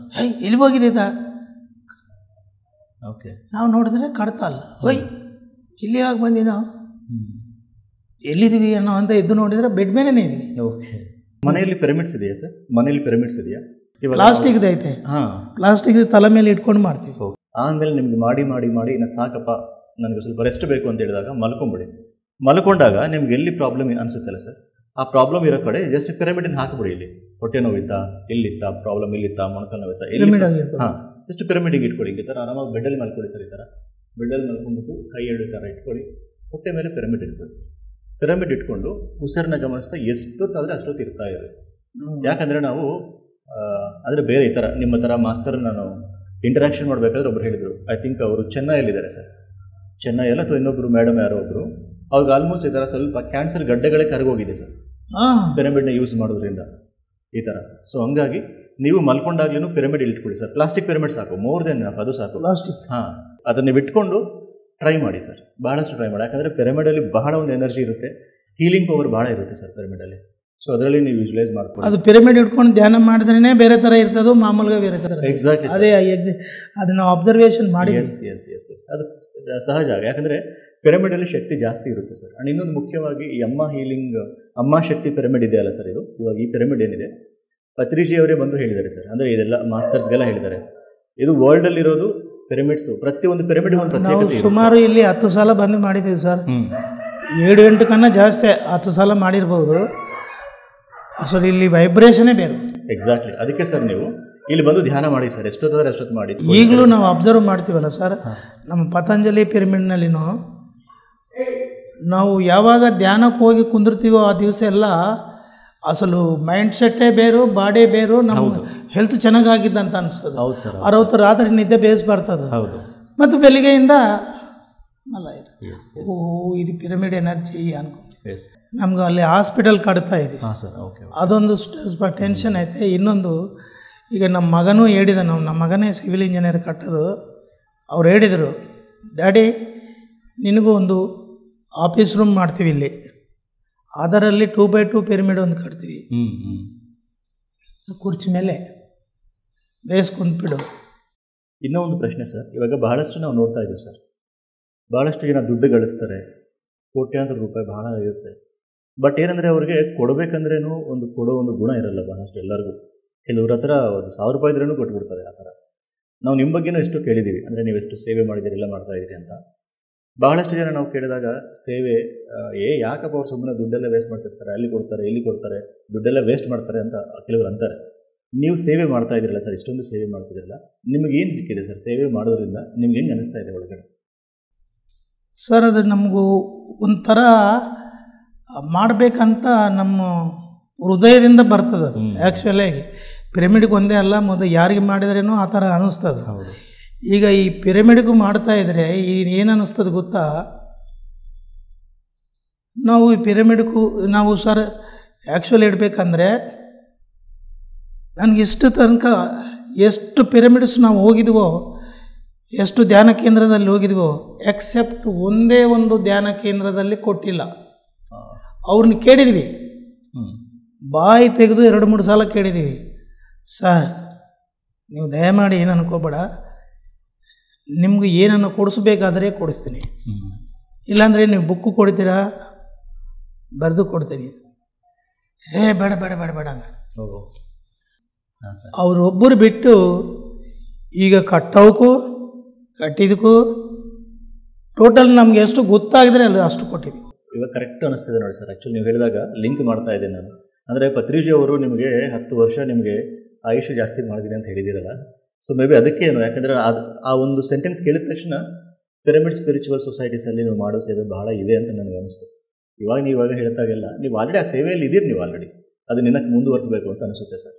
ಎಲ್ಲಿ ಹೋಗಿದ್ದ? ಓಕೆ. ನಾವು ನೋಡಿದ್ರೆ ಕಡ್ತಾಲ್. ಹೊಯ್ ಇಲ್ಲಿ ಆಗಿ ಬಂದಿ, ನಾವು ಎಲ್ಲಿದ್ದೀವಿ ಅನ್ನೋ ಅಂತ ಎದ್ದು ನೋಡಿದ್ರೆ ಬೆಡ್ ಮೇಲೇ ಇದ್ದೀವಿ. ಓಕೆ. ಮನೆಯಲ್ಲಿ ಪಿರಮಿಡ್ಸ್ ಇದೆಯಾ ಸರ್? ಮನೆಯಲ್ಲಿ ಪಿರಮಿಡ್ಸ್ ಇದೆಯಾ? ಪ್ಲಾಸ್ಟಿಕ್ದು ಐತೆ. ಪ್ಲಾಸ್ಟಿಕ್ ತಲೆ ಮೇಲೆ ಇಟ್ಕೊಂಡು ಮಾಡ್ತೀವಿ. ಆಮೇಲೆ ನಿಮ್ಗೆ ಮಾಡಿ ಮಾಡಿ ಮಾಡಿ ಇನ್ನು ಸಾಕಪ್ಪ, ನನಗೆ ಸ್ವಲ್ಪ ರೆಸ್ಟ್ ಬೇಕು ಅಂತ ಹೇಳಿದಾಗ ಮಲ್ಕೊಂಬಿಡಿ. ಮಲ್ಕೊಂಡಾಗ ನಿಮ್ಗೆ ಎಲ್ಲಿ ಪ್ರಾಬ್ಲಮ್ ಅನಿಸುತ್ತಲ್ಲ ಸರ್, ಆ ಪ್ರಾಬ್ಲಮ್ ಇರೋ ಕಡೆ ಜಸ್ಟ್ ಪಿರಮಿಡನ್ನು ಹಾಕಿಬಿಡಿ. ಇಲ್ಲಿ ಹೊಟ್ಟೆ ನೋವಿತ್ತಾ, ಇಲ್ಲಿತ್ತಾ ಪ್ರಾಬ್ಲಮ್, ಇಲ್ಲಿತ್ತಾ ಮೊಣಕಾಲು ನೋವಿತ್ತಾ, ಜಸ್ಟ್ ಪಿರಮಿಡಿಗೆ ಇಟ್ಕೊಳ್ಳಿ. ಈ ಥರ ಆರಾಮಾಗಿ ಬೆಡ್ಡಲ್ಲಿ ಮಲ್ಕೊಳ್ಳಿ ಸರ್. ಈ ಥರ ಬೆಡ್ಡಲ್ಲಿ ಮಲ್ಕೊಂಡ್ಬಿಟ್ಟು ಕೈ ಎರಡು ಥರ ಇಟ್ಕೊಳ್ಳಿ, ಹೊಟ್ಟೆ ಮೇಲೆ ಪಿರಮಿಡ್ ಇಟ್ಕೊಳ್ಳಿ ಸರ್. ಪಿರಮಿಡ್ ಇಟ್ಕೊಂಡು ಉಸಿರನ್ನ ಗಮನಿಸ್ತಾ ಎಷ್ಟೊತ್ತಾದರೆ ಅಷ್ಟೊತ್ತು ಇರ್ತಾ ಇರೋದು. ಯಾಕಂದರೆ ನಾವು ಅಂದರೆ ಬೇರೆ ಈ ಥರ ನಿಮ್ಮ ಥರ ಮಾಸ್ತರ್ ನಾನು ಇಂಟರಾಕ್ಷನ್ ಮಾಡಬೇಕಾದ್ರೆ ಒಬ್ರು ಹೇಳಿದರು, ಐ ಥಿಂಕ್ ಅವರು ಚೆನ್ನೈಯಲ್ಲಿದ್ದಾರೆ ಸರ್, ಚೆನ್ನೈಯಲ್ಲಿ ಅಥವಾ ಇನ್ನೊಬ್ಬರು ಮೇಡಮ್ ಯಾರೋ ಒಬ್ಬರು, ಅವ್ರಿಗೆ ಆಲ್ಮೋಸ್ಟ್ ಈ ಥರ ಸ್ವಲ್ಪ ಕ್ಯಾನ್ಸರ್ ಗಡ್ಡೆಗಳೇ ಕರಗೋಗಿದೆ ಸರ್ ಪಿರಮಿಡ್ನ ಯೂಸ್ ಮಾಡೋದ್ರಿಂದ ಈ ಥರ. ಸೊ ಹಂಗಾಗಿ ನೀವು ಮಲ್ಕೊಂಡಾಗ್ಲೂ ಪಿರಮಿಡ್ ಇಟ್ಕೊಳ್ಳಿ ಸರ್. ಪ್ಲಾಸ್ಟಿಕ್ ಪಿರಮಿಡ್ ಸಾಕು, ಮೋರ್ ದೆನ್ ಅದು ಸಾಕು. ಪ್ಲಾಸ್ಟಿಕ್ ಅದನ್ನು ನೀವು ಇಟ್ಕೊಂಡು ಟ್ರೈ ಮಾಡಿ ಸರ್, ಬಹಳಷ್ಟು ಟ್ರೈ ಮಾಡಿ. ಯಾಕಂದರೆ ಪಿರಮಿಡಲ್ಲಿ ಬಹಳ ಒಂದು ಎನರ್ಜಿ ಇರುತ್ತೆ, ಹೀಲಿಂಗ್ ಪವರ್ ಭಾಳ ಇರುತ್ತೆ ಸರ್ ಪಿರಮಿಡಲ್ಲಿ. ಸೊ ಅದರಲ್ಲಿ ನೀವು ಯೂಸ್ಲೈಸ್ ಮಾಡ್ಕೊಂಡು ಅದು ಪಿರಮಿಡ್ ಇಟ್ಕೊಂಡು ಧ್ಯಾನ ಮಾಡಿದ್ರೇ ಬೇರೆ ಥರ ಇರ್ತದೆ, ಮಾಮೂಲಿಗೆ ಬೇರೆ ಥರ. ಎಕ್ಸಾಕ್ಟ್ಲಿ ಅದೇ ಅದು ನಾವು ಅಬ್ಸರ್ವೇಷನ್ ಮಾಡಿ. ಎಸ್ ಅದು ಸಹಜ. ಯಾಕಂದರೆ ಪಿರಮಿಡಲ್ಲಿ ಶಕ್ತಿ ಜಾಸ್ತಿ ಇರುತ್ತೆ ಸರ್. ಆ್ಯಂಡ್ ಇನ್ನೊಂದು ಮುಖ್ಯವಾಗಿ ಈ ಅಮ್ಮ ಶಕ್ತಿ ಪಿರಮಿಡ್ ಇದೆಯಲ್ಲ ಸರ್, ಇದು ಇವಾಗ ಈ ಪಿರಮಿಡ್ ಏನಿದೆ ಪತ್ರಿಜಿ ಅವರೇ ಬಂದು ಹೇಳಿದ್ದಾರೆ ಸರ್. ಅಂದರೆ ಇದೆಲ್ಲ ಮಾಸ್ಟರ್ಸ್ಗೆಲ್ಲ ಹೇಳಿದ್ದಾರೆ, ಇದು ವರ್ಲ್ಡಲ್ಲಿರೋದು ಪಿರಮಿಡ್ಸು, ಪ್ರತಿಯೊಂದು ಪಿರಮಿಡ್ ಒಂದು ಪ್ರತ್ಯೇಕತೆ. ಸುಮಾರು ಇಲ್ಲಿ 10 ಸಲ ಬಂದು ಮಾಡಿದ್ದೀವಿ ಸರ್, 7-8 ಕన్నా ಜಾಸ್ತಿ 10 ಸಲ ಮಾಡಿರ್ಬೋದು. ಅಸಲು ಇಲ್ಲಿ ವೈಬ್ರೇಷನೇ ಬೇರೆ. ಎಕ್ಸಾಕ್ಟ್ಲಿ. ಅದಕ್ಕೆ ಸರ್ ನೀವು ಇಲ್ಲಿ ಬಂದು ಧ್ಯಾನ ಮಾಡಿ ಸರ್, ಎಷ್ಟೊತ್ತಾದ್ರೆ ಅಷ್ಟೊತ್ತು ಮಾಡಿ. ಈಗಲೂ ನಾವು ಅಬ್ಸರ್ವ್ ಮಾಡ್ತೀವಲ್ಲ ಸರ್, ನಮ್ಮ ಪತಂಜಲಿ ಪಿರಮಿಡ್ನಲ್ಲಿನೂ ನಾವು ಯಾವಾಗ ಧ್ಯಾನಕ್ಕೆ ಹೋಗಿ ಕುಂದಿರ್ತೀವೋ ಆ ದಿವಸ ಎಲ್ಲ ಅಸಲು ಮೈಂಡ್ ಸೆಟ್ಟೇ ಬೇರು, ಬಾಡಿ ಬೇರು, ನಮ್ಮ ಹೆಲ್ತ್ ಚೆನ್ನಾಗಿದ್ದ ಅಂತ ಅನಿಸ್ತದೆ. 60 ರಾತ್ರಿ ನಿದ್ದೆ ಬೇಸ್ ಬರ್ತದೆ. ಮತ್ತು ಬೆಳಿಗ್ಗೆಯಿಂದ ಅಲ್ಲ ಇದು ಪಿರಮಿಡ್ ಎನರ್ಜಿ ಅನ್ಕೊಂಡು ನಮ್ಗೆ ಅಲ್ಲಿ ಹಾಸ್ಪಿಟಲ್ ಕಟ್ತಾ ಇದೆ, ಅದೊಂದು ಸ್ವಲ್ಪ ಟೆನ್ಷನ್ ಐತೆ. ಇನ್ನೊಂದು ಈಗ ನಮ್ಮ ಮಗನೂ ಹೇಳಿದ, ನಮ್ಮ ಮಗನೇ ಸಿವಿಲ್ ಇಂಜಿನಿಯರ್ ಕಟ್ಟೋದು. ಅವ್ರು ಹೇಳಿದರು, ಡ್ಯಾಡಿ ನಿನಗೂ ಒಂದು ಆಫೀಸ್ ರೂಮ್ ಮಾಡ್ತೀವಿ ಇಲ್ಲಿ, ಅದರಲ್ಲಿ 2x2 ಪಿರಮಿಡ್ ಒಂದು ಕಟ್ತೀವಿ, ಕುರ್ಚಿ ಮೇಲೆ ಬೇಸ್ ಕುಂತ್ಬಿಡು. ಇನ್ನೂ ಒಂದು ಪ್ರಶ್ನೆ ಸರ್, ಇವಾಗ ಬಹಳಷ್ಟು ನಾವು ನೋಡ್ತಾ ಇದ್ದೀವಿ ಸರ್, ಭಾಳಷ್ಟು ಜನ ದುಡ್ಡು ಗಳಿಸ್ತಾರೆ, ಕೋಟ್ಯಾಂತರ ರೂಪಾಯಿ ಬಹಳ ಇರುತ್ತೆ. ಬಟ್ ಏನಂದರೆ ಅವ್ರಿಗೆ ಕೊಡಬೇಕಂದ್ರೂ ಕೊಡೋ ಒಂದು ಗುಣ ಇರಲ್ಲ ಬಹಳಷ್ಟು ಎಲ್ಲರಿಗೂ. ಕೆಲವ್ರ ಹತ್ರ ಒಂದು 1000 ರೂಪಾಯಿ ಇದ್ರೂ ಕೊಟ್ಬಿಡ್ತಾರೆ ಆ ಥರ. ನಾವು ನಿಮ್ಮ ಬಗ್ಗೆನೂ ಎಷ್ಟು ಕೇಳಿದ್ದೀವಿ, ಅಂದರೆ ನೀವು ಎಷ್ಟು ಸೇವೆ ಮಾಡಿದ್ದೀರಿ, ಎಲ್ಲ ಮಾಡ್ತಾಯಿದ್ದೀರಿ ಅಂತ. ಬಹಳಷ್ಟು ಜನ ನಾವು ಕೇಳಿದಾಗ ಸೇವೆ ಯಾಕಪ್ಪ ಅವ್ರು ಸುಮ್ಮನೆ ದುಡ್ಡೆಲ್ಲ ವೇಸ್ಟ್ ಮಾಡ್ತಿರ್ತಾರೆ, ಅಲ್ಲಿ ಕೊಡ್ತಾರೆ ಇಲ್ಲಿ ಕೊಡ್ತಾರೆ, ದುಡ್ಡೆಲ್ಲ ವೇಸ್ಟ್ ಮಾಡ್ತಾರೆ ಅಂತ ಕೆಲವರು ಅಂತಾರೆ. ನೀವು ಸೇವೆ ಮಾಡ್ತಾ ಇದ್ದೀರಲ್ಲ ಸರ್, ಇಷ್ಟೊಂದು ಸೇವೆ ಮಾಡ್ತಿದ್ದೀರಲ್ಲ, ನಿಮಗೇನು ಸಿಕ್ಕಿದೆ ಸರ್ ಸೇವೆ ಮಾಡೋದ್ರಿಂದ? ನಿಮ್ಗೆ ಹೆಂಗೆ ಅನಿಸ್ತಾ ಇದೆ ಒಳಗಡೆ? ಸರ್ ಅದು ನಮಗೂ ಒಂಥರ ಮಾಡಬೇಕಂತ ನಮ್ಮ ಹೃದಯದಿಂದ ಬರ್ತದೆ ಅದು. ಆ್ಯಕ್ಚುಲಾಗಿ ಪಿರಮಿಡ್ಗೆ ಒಂದೇ ಅಲ್ಲ, ಮೊದಲು ಯಾರಿಗೆ ಮಾಡಿದ್ರೇನೋ ಆ ಥರ ಅನ್ನಿಸ್ತದೆ. ಈಗ ಈ ಪಿರಮಿಡ್ಗೂ ಮಾಡ್ತಾಯಿದ್ರೆ ಈಗ ಏನು ಅನ್ನಿಸ್ತದೆ ಗೊತ್ತಾ, ನಾವು ಈ ಪಿರಮಿಡ್ಗೂ ನಾವು ಸರ್ ಆ್ಯಕ್ಚುಲಿ ಇಡಬೇಕಂದ್ರೆ ನನಗೆ ಇಷ್ಟು ತನಕ ಎಷ್ಟು ಪಿರಮಿಡ್ಸ್ ನಾವು ಹೋಗಿದ್ವೋ, ಎಷ್ಟು ಧ್ಯಾನ ಕೇಂದ್ರದಲ್ಲಿ ಹೋಗಿದ್ವೋ, ಎಕ್ಸೆಪ್ಟ್ ಒಂದೇ ಒಂದು ಧ್ಯಾನ ಕೇಂದ್ರದಲ್ಲಿ ಕೊಟ್ಟಿಲ್ಲ. ಅವ್ರನ್ನ ಕೇಳಿದ್ವಿ, ಬಾಯಿ ತೆಗೆದು 2-3 ಸಲ ಕೇಳಿದ್ದೀವಿ, ಸರ್ ನೀವು ದಯಮಾಡಿ ಏನು ಅನ್ಕೋಬೇಡ, ನಿಮ್ಗೆ ಏನನ್ನು ಕೊಡಿಸ್ಬೇಕಾದ್ರೆ ಕೊಡಿಸ್ತೀನಿ, ಇಲ್ಲಾಂದರೆ ನೀವು ಬುಕ್ಕು ಕೊಡ್ತೀರಾ ಬರೆದು ಕೊಡ್ತೀನಿ. ಬೇಡ ಬೇಡ ಬೇಡ ಬೇಡ ಅಂತ ಅವರೊಬ್ಬರು ಬಿಟ್ಟು ಈಗ ಕಟ್ಟೋಕ್ಕೂ ಕಟ್ಟಿದಕ್ಕೂ ಟೋಟಲ್ ನಮ್ಗೆ ಎಷ್ಟು ಗೊತ್ತಾಗಿದ್ರೆ ಅಲ್ಲಿ ಅಷ್ಟು ಕೊಟ್ಟಿದ್ವಿ. ಇವಾಗ ಕರೆಕ್ಟ್ ಅನ್ನಿಸ್ತಿದೆ ನೋಡಿ ಸರ್. ಆ್ಯಕ್ಚುಲಿ ನೀವು ಹೇಳಿದಾಗ ಲಿಂಕ್ ಮಾಡ್ತಾ ಇದ್ದೇನೆ ನಾನು. ಅಂದರೆ ಪತ್ರಿಜಿ ಅವರು ನಿಮಗೆ 10 ವರ್ಷ ನಿಮಗೆ ಆಯುಷ್ ಜಾಸ್ತಿ ಮಾಡಿದ್ದೀನಿ ಅಂತ ಹೇಳಿದ್ದೀರಲ್ಲ, ಸೊ ಮೇ ಬಿ ಅದಕ್ಕೇನು, ಯಾಕಂದರೆ ಆ ಒಂದು ಸೆಂಟೆನ್ಸ್ ಕೇಳಿದ ತಕ್ಷಣ ಪಿರಮಿಡ್ ಸ್ಪಿರಿಚುವಲ್ ಸೊಸೈಟೀಸಲ್ಲಿ ನೀವು ಮಾಡೋ ಸೇವೆ ಬಹಳ ಇದೆ ಅಂತ ನನಗೆ ಅನಿಸ್ತು. ಇವಾಗ ಹೇಳ್ತಾಗೆಲ್ಲ ನೀವು ಆಲ್ರೆಡಿ ಆ ಸೇವೆಯಲ್ಲಿ ಇದ್ದೀರಿ, ನೀವು ಆಲ್ರೆಡಿ ಅದು ನಿನ್ನಕ್ಕೆ ಮುಂದುವರಿಸಬೇಕು ಅಂತ ಅನಿಸುತ್ತೆ ಸರ್.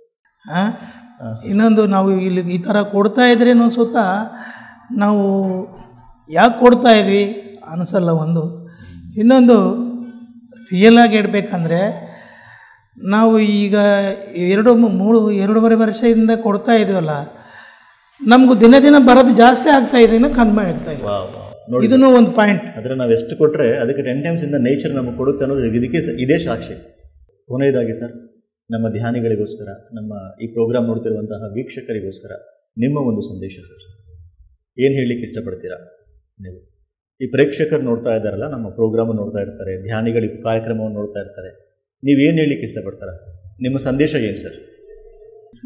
ಇನ್ನೊಂದು ನಾವು ಇಲ್ಲಿ ಈ ಥರ ಕೊಡ್ತಾ ಇದ್ರೇನು ಸುತ್ತ ನಾವು ಯಾಕೆ ಕೊಡ್ತಾ ಇದ್ವಿ ಅನಿಸಲ್ಲ ಒಂದು. ಇನ್ನೊಂದು ರಿಯಲಾಗಿ ಇಡಬೇಕಂದ್ರೆ ನಾವು ಈಗ 2-3-2.5 ವರ್ಷದಿಂದ ಕೊಡ್ತಾ ಇದೀವಲ್ಲ, ನಮಗೂ ದಿನ ದಿನ ಬರೋದು ಜಾಸ್ತಿ ಆಗ್ತಾ ಇದೆ, ಕಡಿಮೆ ಆಗ್ತಾ ಇದೆ. ಇದನ್ನು ಒಂದು ಪಾಯಿಂಟ್. ಆದರೆ ನಾವು ಎಷ್ಟು ಕೊಟ್ಟರೆ ಅದಕ್ಕೆ 10 times ಇಂದ ನೇಚರ್ ನಮಗೆ ಕೊಡುತ್ತೆ ಅನ್ನೋದು ಇದಕ್ಕೆ ಇದೇ ಸಾಕ್ಷಿ. ಕೊನೆಯದಾಗಿ ಸರ್, ನಮ್ಮ ಧ್ಯಾನಿಗಳಿಗೋಸ್ಕರ, ನಮ್ಮ ಈ ಪ್ರೋಗ್ರಾಮ್ ನೋಡ್ತಿರುವಂತಹ ವೀಕ್ಷಕರಿಗೋಸ್ಕರ ನಿಮ್ಮ ಒಂದು ಸಂದೇಶ ಸರ್, ಏನು ಹೇಳಲಿಕ್ಕೆ ಇಷ್ಟಪಡ್ತೀರಾ ನೀವು? ಈ ಪ್ರೇಕ್ಷಕರು ನೋಡ್ತಾ ಇದ್ದಾರಲ್ಲ, ನಮ್ಮ ಪ್ರೋಗ್ರಾಮನ್ನು ನೋಡ್ತಾ ಇರ್ತಾರೆ, ಧ್ಯಾನಿಗಳು ಈ ಕಾರ್ಯಕ್ರಮವನ್ನು ನೋಡ್ತಾ ಇರ್ತಾರೆ, ನೀವೇನು ಹೇಳಲಿಕ್ಕೆ ಇಷ್ಟಪಡ್ತಾರ? ನಿಮ್ಮ ಸಂದೇಶ ಏನು ಸರ್?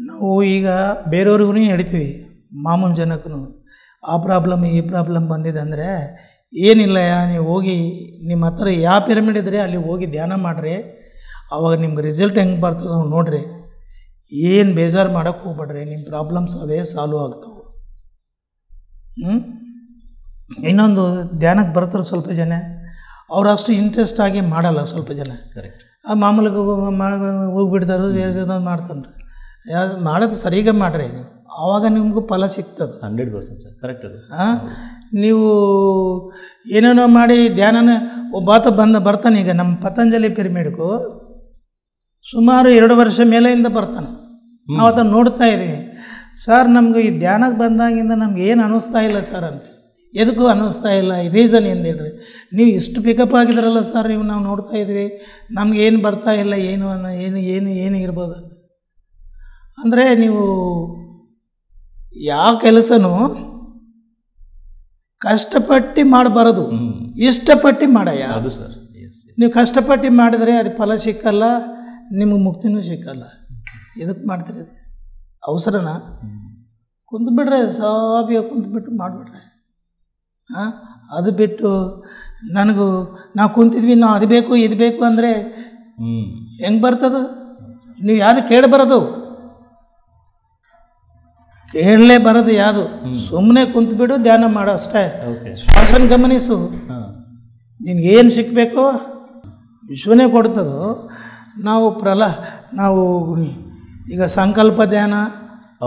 ನಾವು ಈಗ ಬೇರೆಯವ್ರಿಗೂ ಹೇಳ್ತೀವಿ, ಮಾಮೂಲು ಜನಕ್ಕೂ ಆ ಪ್ರಾಬ್ಲಮ್ ಈ ಪ್ರಾಬ್ಲಮ್ ಬಂದಿದೆ ಅಂದರೆ ಏನಿಲ್ಲ, ನೀವು ಹೋಗಿ ನಿಮ್ಮ ಹತ್ರ ಯಾವ ಪಿರಮಿಡ್ ಇದ್ದರೆ ಅಲ್ಲಿ ಹೋಗಿ ಧ್ಯಾನ ಮಾಡಿರಿ, ಆವಾಗ ನಿಮ್ಗೆ ರಿಸಲ್ಟ್ ಹೆಂಗೆ ಬರ್ತದೆ ನೋಡಿರಿ. ಏನು ಬೇಜಾರು ಮಾಡೋಕ್ಕೆ ಹೋಗ್ಬೇಡ್ರಿ, ನಿಮ್ಮ ಪ್ರಾಬ್ಲಮ್ಸ್ ಅವೇ ಸಾಲ್ವ್ ಆಗ್ತವೆ. ಇನ್ನೊಂದು ಧ್ಯಾನಕ್ಕೆ ಬರ್ತಾರೆ ಸ್ವಲ್ಪ ಜನ, ಅವ್ರು ಅಷ್ಟು ಇಂಟ್ರೆಸ್ಟ್ ಆಗಿ ಮಾಡಲ್ಲ ಸ್ವಲ್ಪ ಜನ. ಕರೆಕ್ಟ್. ಆ ಮಾಮೂಲಿಗೆ ಹೋಗ್ಬಿಡ್ತಾರೆ, ಮಾಡ್ತಾನೆ. ಮಾಡೋದು ಸರಿಯಾಗಿ ಮಾಡಿರಿ, ಆವಾಗ ನಿಮಗೂ ಫಲ ಸಿಗ್ತದೆ. 100% ಸರ್, ಕರೆಕ್ಟ್ ಅದು. ನೀವು ಏನೇನೋ ಮಾಡಿ ಧ್ಯಾನನ ಒಬ್ಬಾತ ಬರ್ತಾನೆ. ಈಗ ನಮ್ಮ ಪತಂಜಲಿ ಪಿರಮಿಡ್ಗೂ ಸುಮಾರು 2 ವರ್ಷ ಮೇಲೆಯಿಂದ ಬರ್ತಾನೆ. ನಾವು ಅದನ್ನು ನೋಡ್ತಾ ಇದ್ದೀವಿ. ಸರ್ ನಮ್ಗೆ ಈ ಧ್ಯಾನಕ್ಕೆ ಬಂದಾಗಿಂದ ನಮ್ಗೆ ಏನು ಅನ್ನಿಸ್ತಾ ಇಲ್ಲ ಸರ್ ಅಂತ. ಎದಕ್ಕೂ ಅನ್ನಿಸ್ತಾ ಇಲ್ಲ, ರೀಸನ್ ಏನು ಹೇಳ್ರಿ? ನೀವು ಇಷ್ಟು ಪಿಕಪ್ ಆಗಿದ್ರಲ್ಲ ಸರ್, ನೀವು ನಾವು ನೋಡ್ತಾ ಇದ್ವಿ, ನಮ್ಗೆ ಏನು ಬರ್ತಾ ಇಲ್ಲ, ಏನು ಇರ್ಬೋದು ಅಂದರೆ ನೀವು ಯಾವ ಕೆಲಸನೂ ಕಷ್ಟಪಟ್ಟು ಮಾಡಬಾರದು, ಇಷ್ಟಪಟ್ಟು ಮಾಡಯ್ಯ. ಅದು ಸರ್, ನೀವು ಕಷ್ಟಪಟ್ಟು ಮಾಡಿದರೆ ಅದು ಫಲ ಸಿಕ್ಕಲ್ಲ, ನಿಮಗೆ ಮುಕ್ತಿನೂ ಸಿಕ್ಕಲ್ಲ. ಎದಕ್ಕೆ ಮಾಡ್ತೀರಿ? ಅದು ಅವಸರನ? ಕುಂತ್ಬಿಟ್ರೆ ಸಾಬಿಯ ಕುಂತ್ಬಿಟ್ಟು ಮಾಡಿಬಿಟ್ರೆ. ಅದು ಬಿಟ್ಟು ನಾವು ಕುಂತಿದ್ವಿ, ನಾವು ಅದು ಬೇಕು ಇದು ಬೇಕು ಅಂದರೆ ಹೆಂಗೆ ಬರ್ತದ? ನೀವು ಯಾವುದು ಕೇಳಬಾರದು, ಕೇಳಲೇ ಬರೋದು ಯಾವುದು. ಸುಮ್ಮನೆ ಕುಂತ್ಬಿಡು, ಧ್ಯಾನ ಮಾಡೋ ಅಷ್ಟೇ. ಶ್ವಾಸನ ಗಮನಿಸು, ನಿನಗೇನು ಸಿಕ್ಕಬೇಕೋ ವಿಶ್ವನೇ ಕೊಡ್ತದೋ. ನಾವು ಈಗ ಸಂಕಲ್ಪ ಧ್ಯಾನ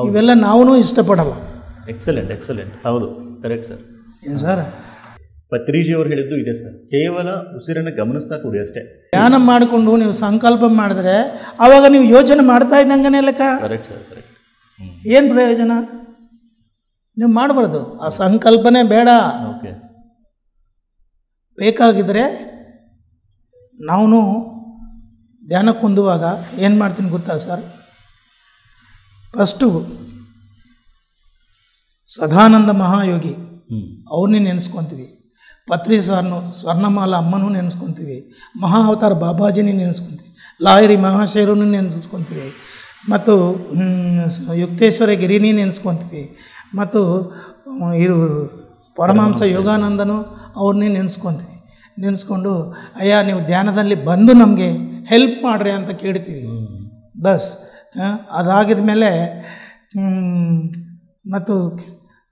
ಇವೆಲ್ಲ ನಾವೂ ಇಷ್ಟಪಡಲ್ಲ. ಎಕ್ಸಲೆಂಟ್. ಹೌದು, ಕರೆಕ್ಟ್ ಸರ್. ಏನು ಸರ್, ಪತ್ರಿಜಿ ಅವರು ಹೇಳಿದ್ದು ಇದೆ ಸರ್, ಕೇವಲ ಉಸಿರನ್ನು ಗಮನಿಸ್ತಾ ಕೂಡಿ ಅಷ್ಟೇ. ಧ್ಯಾನ ಮಾಡಿಕೊಂಡು ನೀವು ಸಂಕಲ್ಪ ಮಾಡಿದ್ರೆ ಆವಾಗ ನೀವು ಯೋಚನೆ ಮಾಡ್ತಾ ಇದ್ದಂಗೆ ಲೆಕ್ಕ. Correct sir, correct. ಏನು ಪ್ರಯೋಜನ? ನೀವು ಮಾಡಬಾರ್ದು, ಆ ಸಂಕಲ್ಪನೆ ಬೇಡ. ಓಕೆ. ಬೇಕಾಗಿದ್ದರೆ ನಾವು ಧ್ಯಾನಕ್ಕೆ ಕುಂದುವಾಗ ಏನು ಮಾಡ್ತೀನಿ ಗೊತ್ತಾ ಸರ್? ಫಸ್ಟು ಸದಾನಂದ ಮಹಾಯೋಗಿ ಅವ್ರನ್ನೇ ನೆನೆಸ್ಕೊತೀವಿ, ಪತ್ರಿ ಸ್ವರ್ಣಮಾಲ ಅಮ್ಮನೂ ನೆನೆಸ್ಕೊತೀವಿ, ಮಹಾ ಅವತಾರ ಬಾಬಾಜಿನೇ ನೆನೆಸ್ಕೊತೀವಿ, ಲಾಯರಿ ಮಹಾಶಯರನ್ನು ನೆನೆಸ್ಕೊತೀವಿ, ಮತ್ತು ಯುಕ್ತೇಶ್ವರ ಗಿರಿನೇ ನೆನೆಸ್ಕೊತೀವಿ, ಮತ್ತು ಪರಮಹಂಸ ಯೋಗಾನಂದನು ಅವ್ರನ್ನೇ ನೆನೆಸ್ಕೊತೀವಿ. ನೆನೆಸ್ಕೊಂಡು ಅಯ್ಯ ನೀವು ಧ್ಯಾನದಲ್ಲಿ ಬಂದು ನಮಗೆ ಹೆಲ್ಪ್ ಮಾಡಿರಿ ಅಂತ ಕೇಳ್ತೀವಿ. ಬಸ್ ಅದಾಗಿದ ಮೇಲೆ ಮತ್ತು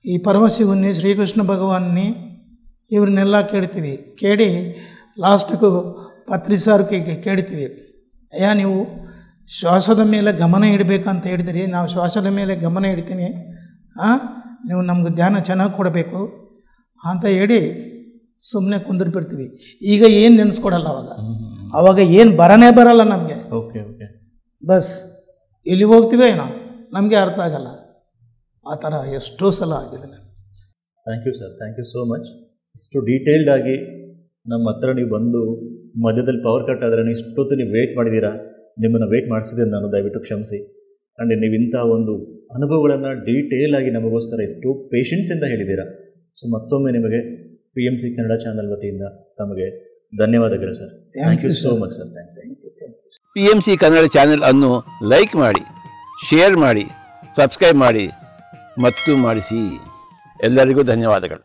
ಈ ಪರಮಶಿವನ್ನಿ, ಶ್ರೀಕೃಷ್ಣ ಭಗವಾನ್ನಿ ಇವ್ರನ್ನೆಲ್ಲ ಕೇಳ್ತೀವಿ. ಕೇಳಿ ಲಾಸ್ಟಿಗೂ ಪತ್ರಿ ಸರ್ ಕೇಳ್ತೀವಿ, ಅಯ್ಯ ನೀವು ಶ್ವಾಸದ ಮೇಲೆ ಗಮನ ಇಡಬೇಕಂತ ಹೇಳಿದಿರಿ, ನಾವು ಶ್ವಾಸದ ಮೇಲೆ ಗಮನ ಇಡ್ತೀನಿ, ನೀವು ನಮ್ಗೆ ಧ್ಯಾನ ಚೆನ್ನಾಗಿ ಕೊಡಬೇಕು ಅಂತ ಹೇಳಿ ಸುಮ್ಮನೆ ಕುಂದಿರ್ಬಿಡ್ತೀವಿ. ಈಗ ಏನು ನೆನೆಸ್ಕೊಡಲ್ಲ ಅವಾಗ ಏನು ಬರಲ್ಲ ನಮಗೆ. ಓಕೆ ಓಕೆ ಬಸ್ ಎಲ್ಲಿ ಹೋಗ್ತೀವೋ ಏನೋ ನಮಗೆ ಅರ್ಥ ಆಗಲ್ಲ. ಆ ಥರ ಎಷ್ಟೋ ಸಲ ಆಗಿದೆ. Thank you sir, thank you so much. ಇಷ್ಟು ಡೀಟೇಲ್ಡ್ ಆಗಿ ನಮ್ಮ ಹತ್ರ ನೀವು ಬಂದು ಮಧ್ಯದಲ್ಲಿ ಪವರ್ ಕಟ್ ಆದರೆ ಇಷ್ಟೊತ್ತು ನೀವು ವೇಟ್ ಮಾಡಿದ್ದೀರಾ. ನಿಮ್ಮನ್ನು ವೇಟ್ ಮಾಡಿಸಿದ್ದೀನಿ ನಾನು, ದಯವಿಟ್ಟು ಕ್ಷಮಿಸಿ. ಆ್ಯಂಡ್ ನೀವು ಇಂಥ ಒಂದು ಅನುಭವಗಳನ್ನು ಡೀಟೇಲಾಗಿ ನಮಗೋಸ್ಕರ ಎಷ್ಟು ಪೇಷನ್ಸಿಂದ ಹೇಳಿದ್ದೀರಾ. ಸೊ ಮತ್ತೊಮ್ಮೆ ನಿಮಗೆ PMC ಕನ್ನಡ ಚಾನಲ್ ವತಿಯಿಂದ ತಮಗೆ ಧನ್ಯವಾದಗಳು sir. Thank you so much sir. Thank you. PMC Kannada channel ಅನ್ನು ಲೈಕ್ ಮಾಡಿ, ಶೇರ್ ಮಾಡಿ, ಸಬ್ಸ್ಕ್ರೈಬ್ ಮಾಡಿ ಮತ್ತು ಮಾಡಿಸಿ. ಎಲ್ಲರಿಗೂ ಧನ್ಯವಾದಗಳು.